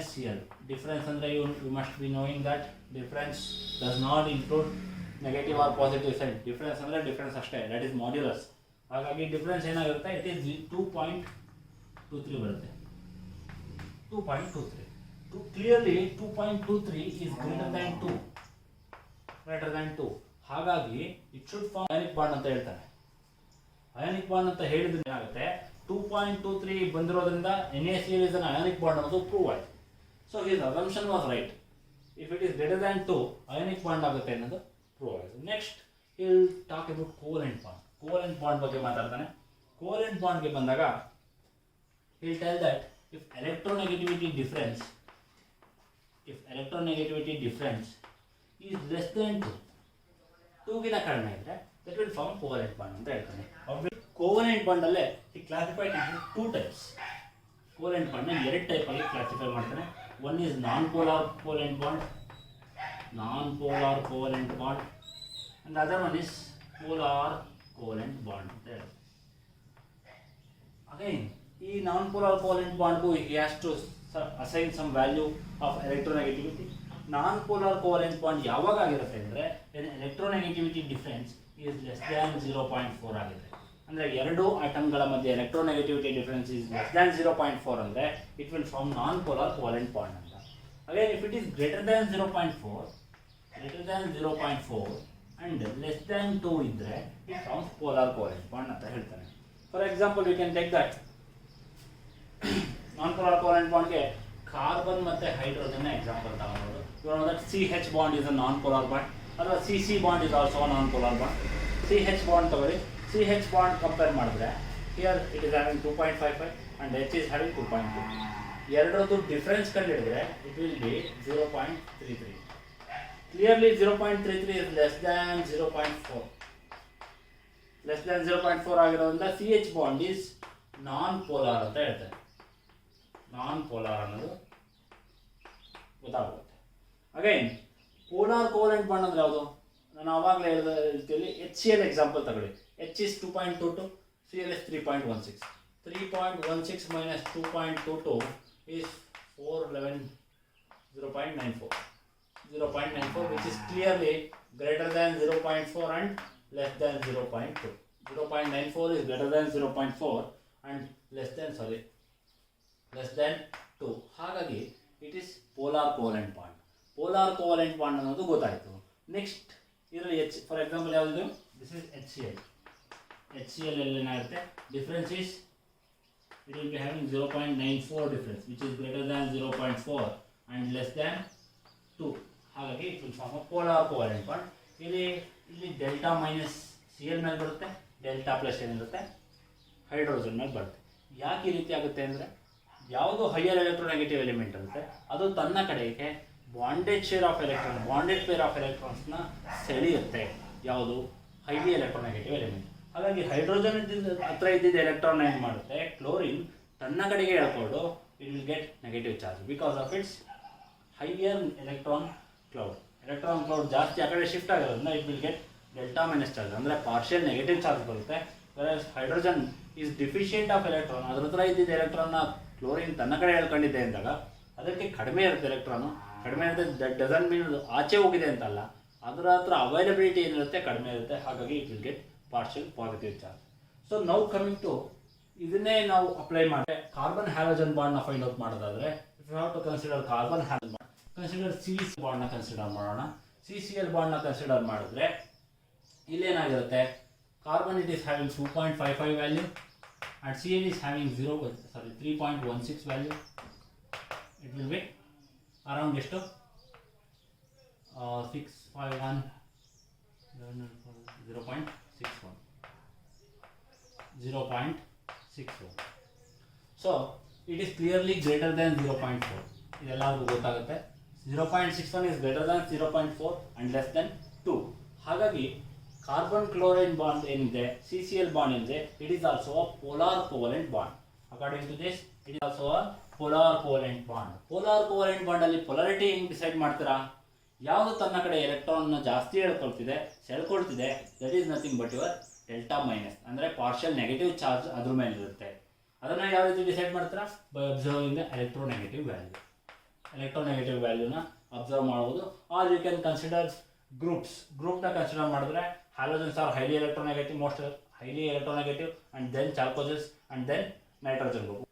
- Cl. Difference ಅಂದರೆ you must be knowing that difference does not include negative or positive side. Difference ಅಂದರೆ difference ಅಷ್ಟೇ, that is modulus. ಹಾಗಾಗಿ difference ಏನಾಗಿರುತ್ತೆ, it is 2.23 ಬರುತ್ತೆ. 2.23 clearly 2.23 is greater than 2. ಹಾಗಾಗಿ it should form ionic bond ಅಂತ ಹೇಳ್ತಾನೆ. Ionic bond ಅಂತ ಹೇಳಿದ್ರೆ ಏನಾಗುತ್ತೆ, 2.23 ಬಂದಿರೋದ್ರಿಂದ NaCl is an ionic bond ಅನ್ನೋದು ಪ್ರೂವ್ ಆಯಿತು. So his assumption was right. If it is greater than 2 ionic bond ಆಗುತ್ತೆ ಅನ್ನೋದು ಪ್ರೂವ್ ಆಯಿತು. Next will talk about covalent bond ಬಗ್ಗೆ ಮಾತಾಡ್ತಾನೆ. ಕೋವಲೆಂಟ್ ಬಾಂಡ್ಗೆ ಬಂದಾಗ will tell that if electronegativity difference is less than 2ಗಿನ ಕಡಿಮೆ ಇದ್ದರೆ that will form covalent bond ಅಂತ ಹೇಳ್ತಾನೆ. ಕೋವಲೆಂಟ್ ಬಾಂಡಲ್ಲೇ ಈ ಕ್ಲಾಸಿಫೈಡ್ ಇಂಟು 2 types. ಕೋವಲೆಂಟ್ ಬಾಂಡ್ನ 2 ಟೈಪ್ ಆಗಿ ಕ್ಲಾಸಿಫೈ ಮಾಡ್ತಾನೆ. One is non polar covalent bond and other one is polar covalent bond ಅಂತ ಹೇಳ್ತಾರೆ. ಅಗೈನ್ ಈ ನಾನ್ ಪೋಲಾರ್ ಕೋವಲೆಂಟ್ ಬಾಂಡ್ಗೂ he has to assign some value of electronegativity. Non polar covalent bond ಯಾವಾಗ ಆಗಿರುತ್ತೆ ಅಂದರೆ electronegativity difference is less than 0.4 ಆಗಿದೆ. ಅಂದರೆ 2 ಆಟಮ್ಗಳ ಮಧ್ಯೆ electronegativity difference is less than 0.4 ಅಂದರೆ it will form non polar covalent bond ಅಂತ. Again if it is greater than 0.4 and less than 2 ಇದ್ದರೆ it forms polar covalent bond ಅಂತ ಹೇಳ್ತಾನೆ. For example you can take that non polar covalent ಬಾಂಡ್ಗೆ carbon ಮತ್ತು hydrogen example ತಗೊಳ್ಳೋದು. You know that CH bond is a non polar bond ಅಥವಾ CC bond is also non polar bond. CH bond ತಗೊಳ್ಳಿ, CH bond compare ಮಾಡಿದ್ರೆ here it is having 2.55 and H is having 2.2. ಎರಡರದ್ದು difference ಕಂಡುಹಿಡಿದ್ರೆ it will B 0.33. Clearly 0.33 is less than 0.4 ಆಗಿರೋದ್ರಿಂದ CH bond is non polar ಅಂತ ಹೇಳ್ತಾರೆ. Non polar ಅನ್ನೋದು ಗೊತ್ತಾಗುತ್ತೆ. Again polar covalent bond ಅಂದರೆ ಯಾವುದು, ನಾನು ಆವಾಗಲೇ ಹೇಳಿದ ರೀತಿಯಲ್ಲಿ HCl ಎಕ್ಸಾಂಪಲ್ ತಗೊಳ್ಳಿ. H is 2.22, Cl is 3.16. 3.16 minus 2.22 is 411, 0.94, which is clearly greater than 0.4 and less than 0.2. 0.94 is greater than 0.4 and less than 2. ಹಾಗಾಗಿ it is polar covalent bond ಅನ್ನೋದು ಗೊತ್ತಾಯಿತು. ನೆಕ್ಸ್ಟ್ ಇದರಲ್ಲಿ ಫಾರ್ ಎಕ್ಸಾಂಪಲ್ ಯಾವುದು, this is H C L ಅಲ್ಲಿ ಏನಾಗುತ್ತೆ, difference is it will be having 0.94 difference, which is greater than 0.4 and less than 2. ಹಾಗಾಗಿ it will form a polar covalent bond. ಇಲ್ಲಿ delta minus C L ಮೇಲೆ ಬರುತ್ತೆ, delta plus ಏನಿರುತ್ತೆ hydrogen ಮೇಲೆ ಬರುತ್ತೆ. ಯಾಕೆ ಈ ರೀತಿ ಆಗುತ್ತೆ ಅಂದರೆ, ಯಾವುದು ಹೈಯರ್ ಎಲೆಕ್ಟ್ರೋನೆಗೆಟಿವ್ ಎಲಿಮೆಂಟ್ ಇರುತ್ತೆ ಅದು ತನ್ನ ಕಡೆಗೆ bonded share of electron, bonded pair of ಎಲೆಕ್ಟ್ರಾನ್ಸ್ನ ಸೆಳೆಯುತ್ತೆ, ಯಾವುದು ಹೈಲಿ ಎಲೆಕ್ಟ್ರೋನೆಗೆಟಿವ್ ಎಲಿಮೆಂಟ್. ಹಾಗಾಗಿ ಹೈಡ್ರೋಜನ್ ಹತ್ರ ಇದ್ದಿದ್ದ ಎಲೆಕ್ಟ್ರಾನ್ ಏನು ಮಾಡುತ್ತೆ, ಕ್ಲೋರಿನ್ ತನ್ನ ಕಡೆಗೆ ಎಳ್ಕೊಂಡು it will get negative charge because of its higher electron cloud ಜಾಸ್ತಿ ಆ ಕಡೆ ಶಿಫ್ಟ್ ಆಗೋದ್ರಿಂದ it will get delta minus charge, ಅಂದರೆ ಪಾರ್ಷಿಯಲ್ ನೆಗೆಟಿವ್ ಚಾರ್ಜ್ ಬರುತ್ತೆ. Hydrogen is deficient of electron, ಅದ್ರ ಹತ್ರ ಇದ್ದಿದ್ದ ಎಲೆಕ್ಟ್ರಾನ್ನ ಕ್ಲೋರಿನ್ ತನ್ನ ಕಡೆ ಎಳ್ಕೊಂಡಿದೆ ಅಂದಾಗ ಅದಕ್ಕೆ ಕಡಿಮೆ ಇರುತ್ತೆ, ಎಲೆಕ್ಟ್ರಾನು ಕಡಿಮೆ ಇರುತ್ತೆ. ಡಸನ್ ಮೀನ್ ಆಚೆ ಹೋಗಿದೆ ಅಂತಲ್ಲ, ಅದರ ಹತ್ರ ಅವೈಲಬಿಲಿಟಿ ಏನಿರುತ್ತೆ ಕಡಿಮೆ ಇರುತ್ತೆ. ಹಾಗಾಗಿ it will get partial positive charge. So now coming to ಇದನ್ನೇ ನಾವು ಅಪ್ಲೈ ಮಾಡಿ ಕಾರ್ಬನ್ ಹ್ಯಾಲೋಜನ್ ಬಾಂಡ್ನ ಫೈಂಡ್ ಔಟ್ ಮಾಡೋದಾದ್ರೆ, if you have to consider carbon halogen bond, consider CC ಬಾಂಡ್ನ ಕನ್ಸಿಡರ್ ಮಾಡೋಣ. CCl ಬಾಂಡ್ನ ಕನ್ಸಿಡರ್ ಮಾಡಿದ್ರೆ ಇಲ್ಲೇನಾಗಿರುತ್ತೆ, carbon it is having 2.55 value and Cl is having 3.16 value. It will be around ಎಷ್ಟು 651 0.61. So it is clearly greater than 0.4. ಇದೆಲ್ಲರಿಗೂ ಗೊತ್ತಾಗುತ್ತೆ. 0.61 is greater than 0.4 and less than 2. ಹಾಗಾಗಿ carbon chlorine bond ಏನಿದೆ, CCl bond ಏನಿದೆ, it is also a polar covalent bond. According to this it is also a polar covalent bond. Polar covalent bond ಅಲ್ಲಿ polarity ಹೆಂಗ್ decide ಮಾಡ್ತೀರಾ, ಯಾವುದು ತನ್ನ ಕಡೆ ಎಲೆಕ್ಟ್ರಾನ್ನ ಜಾಸ್ತಿ ಸೆಳ್ಕೊಳ್ತಿದೆ that is nothing but your delta minus, ಅಂದರೆ ಪಾರ್ಷಿಯಲ್ ನೆಗೆಟಿವ್ ಚಾರ್ಜ್ ಅದ್ರ ಮೇಲೆ ಇರುತ್ತೆ. ಅದನ್ನು ಯಾವ ರೀತಿ ಡಿಸೈಡ್ ಮಾಡ್ತೀರಾ, ಬೈ ಅಬ್ಸರ್ವಿಂಗ್ ದ ಎಲೆಕ್ಟ್ರೋನೆಗೆಟಿವ್ ವ್ಯಾಲ್ಯೂನ ಅಬ್ಸರ್ವ್ ಮಾಡ್ಬೋದು. ಆರ್ ಯು ಕ್ಯಾನ್ ಕನ್ಸಿಡರ್ ಗ್ರೂಪ್ನ ಕನ್ಸಿಡರ್ ಮಾಡಿದ್ರೆ halogens are highly electronegative, most highly electronegative and then chalcogens and then nitrogen group.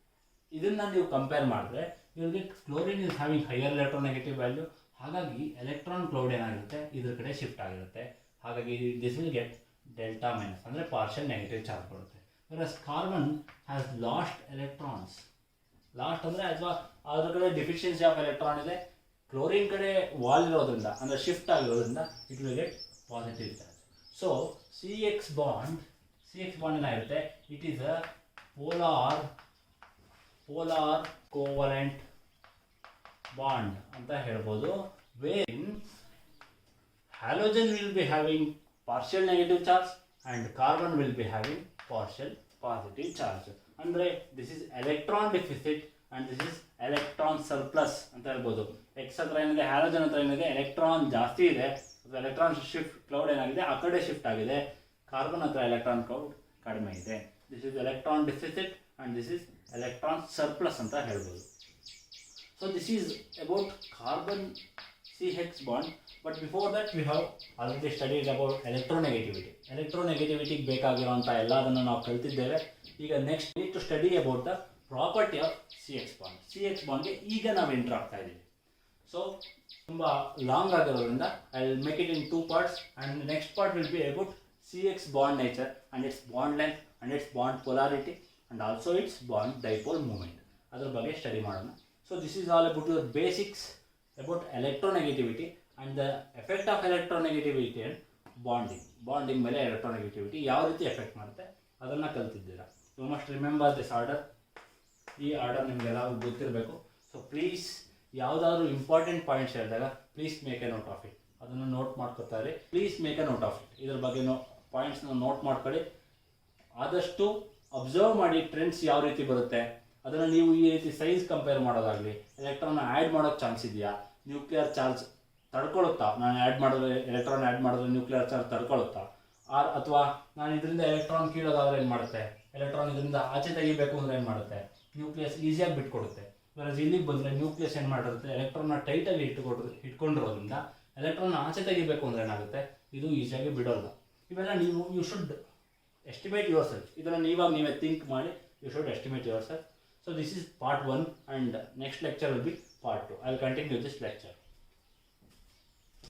ಇದನ್ನ ನೀವು ಕಂಪೇರ್ ಮಾಡಿದ್ರೆ you get chlorine is having higher electronegative value. ಹಾಗಾಗಿ electron cloud ಏನಾಗಿರುತ್ತೆ ಇದ್ರ ಕಡೆ ಶಿಫ್ಟ್ ಆಗಿರುತ್ತೆ. ಹಾಗಾಗಿ this will get delta minus, ಅಂದರೆ ಪಾರ್ಷಿಯಲ್ ನೆಗೆಟಿವ್ ಚಾರ್ಜ್ ಬರುತ್ತೆ. Versus carbon has lost electrons, lost ಅಂದರೆ ಅಥವಾ ಅದ್ರ ಕಡೆ ಡಿಫಿಷಿಯನ್ಸಿ ಆಫ್ ಎಲೆಕ್ಟ್ರಾನ್ ಇದೆ, ಕ್ಲೋರಿನ್ ಕಡೆ ವಾಲ್ ಇರೋದ್ರಿಂದ ಅಂದರೆ ಶಿಫ್ಟ್ ಆಗಿರೋದ್ರಿಂದ it will get positive charge. So CX bond ಏನಾಗಿರುತ್ತೆ, it is a polar covalent bond ಅಂತ ಹೇಳ್ಬೋದು. Where halogen will be having partial negative charge and carbon will be having partial positive charge. ಅಂದರೆ this is electron deficit and this is electron surplus ಅಂತ ಹೇಳ್ಬೋದು. X ಹತ್ರ ಏನಿದೆ, halogen ಹತ್ರ ಏನಿದೆ, electron ಜಾಸ್ತಿ ಇದೆ, ಎಲೆಕ್ಟ್ರಾನ್ ಶಿಫ್ಟ್ ಕ್ಲೌಡ್ ಏನಾಗಿದೆ ಆ ಕಡೆ ಶಿಫ್ಟ್ ಆಗಿದೆ. ಕಾರ್ಬನ್ ಹತ್ರ ಎಲೆಕ್ಟ್ರಾನ್ ಕ್ಲೌಡ್ ಕಡಿಮೆ ಇದೆ. This is electron deficit and this is electron surplus ಅಂತ ಹೇಳ್ಬೋದು. So this is about carbon CH bond, but before that we have already studied about electronegativity. Electronegativity ಬೇಕಾಗಿರುವಂಥ ಎಲ್ಲದನ್ನು ನಾವು ಕಲಿತಿದ್ದೇವೆ. ಈಗ next need to study about the property of CH bond. CH bondಗೆ ಈಗ ನಾವು enter ಆಗ್ತಾ ಇದ್ದೀವಿ. ಸೊ ತುಂಬ ಲಾಂಗ್ ಆಗಿರೋದ್ರಿಂದ I will make it in 2 parts and the next part will be about CX bond nature and its bond length and its bond polarity and also its bond dipole moment. ಅದರ ಬಗ್ಗೆ study ಮಾಡೋಣ. So this is all about your basics about electronegativity and the effect of electronegativity and bonding ಮೇಲೆ electronegativity ಯಾವ ರೀತಿ effect ಮಾಡುತ್ತೆ ಅದನ್ನು ಕಲ್ತಿದ್ದೀರಾ. You must remember this order. ಈ ಆರ್ಡರ್ ನಿಮಗೆಲ್ಲ ಗೊತ್ತಿರಬೇಕು. ಸೊ ಪ್ಲೀಸ್ ಯಾವುದಾದ್ರೂ ಇಂಪಾರ್ಟೆಂಟ್ ಪಾಯಿಂಟ್ಸ್ ಹೇಳಿದಾಗ please make a note of it. ಅದನ್ನು ನೋಟ್ ಮಾಡ್ಕೊತಾರೆ. Please make a note of it. ಇದ್ರ ಬಗ್ಗೆ ಪಾಯಿಂಟ್ಸ್ನ ನೋಟ್ ಮಾಡ್ಕೊಳ್ಳಿ. ಆದಷ್ಟು ಅಬ್ಸರ್ವ್ ಮಾಡಿ ಟ್ರೆಂಡ್ಸ್ ಯಾವ ರೀತಿ ಬರುತ್ತೆ. ಅದನ್ನು ನೀವು ಈ ರೀತಿ ಸೈಜ್ ಕಂಪೇರ್ ಮಾಡೋದಾಗಲಿ, ಎಲೆಕ್ಟ್ರಾನ್ ಆ್ಯಡ್ ಮಾಡೋಕ್ಕೆ ಚಾನ್ಸ್ ಇದೆಯಾ, ನ್ಯೂಕ್ಲಿಯರ್ ಚಾರ್ಜ್ ತಡ್ಕೊಳ್ಳುತ್ತಾ, ನಾನು ಎಲೆಕ್ಟ್ರಾನ್ ಆ್ಯಡ್ ಮಾಡಿದ್ರೆ ನ್ಯೂಕ್ಲಿಯರ್ ಚಾರ್ಜ್ ತಡ್ಕೊಳ್ಳುತ್ತಾ, ಅಥವಾ ನಾನು ಇದರಿಂದ ಎಲೆಕ್ಟ್ರಾನ್ ಕೀಳೋದಾದ್ರೆ ಏನು ಮಾಡುತ್ತೆ, ಎಲೆಕ್ಟ್ರಾನ್ ಇದರಿಂದ ಆಚೆ ತೆಗಿಬೇಕು ಅಂದರೆ ಏನು ಮಾಡುತ್ತೆ, ನ್ಯೂಕ್ಲಿಯಸ್ ಈಸಿಯಾಗಿ ಬಿಟ್ಕೊಡುತ್ತೆ. ವೆರಸ್ ಇಲ್ಲಿಗೆ ಬಂದರೆ ನ್ಯೂಕ್ಲಿಯಸ್ ಏನು ಮಾಡಿರುತ್ತೆ, ಎಲೆಕ್ಟ್ರಾನ್ನ ಟೈಟಾಗಿ ಇಟ್ಕೊಂಡಿರೋದ್ರಿಂದ ಎಲೆಕ್ಟ್ರಾನ್ ಆಚೆ ತೆಗಿಬೇಕು ಅಂದರೆ ಏನಾಗುತ್ತೆ, ಇದು ಈಸಿಯಾಗಿ ಬಿಡೋಲ್ಲ. ಇವೆಲ್ಲ ನೀವು you should estimate yourself. ಇದನ್ನು ನೀವೇ ಥಿಂಕ್ ಮಾಡಿ you should estimate yourself. So this is part 1 and next lecture will be part 2. I will continue this lecture.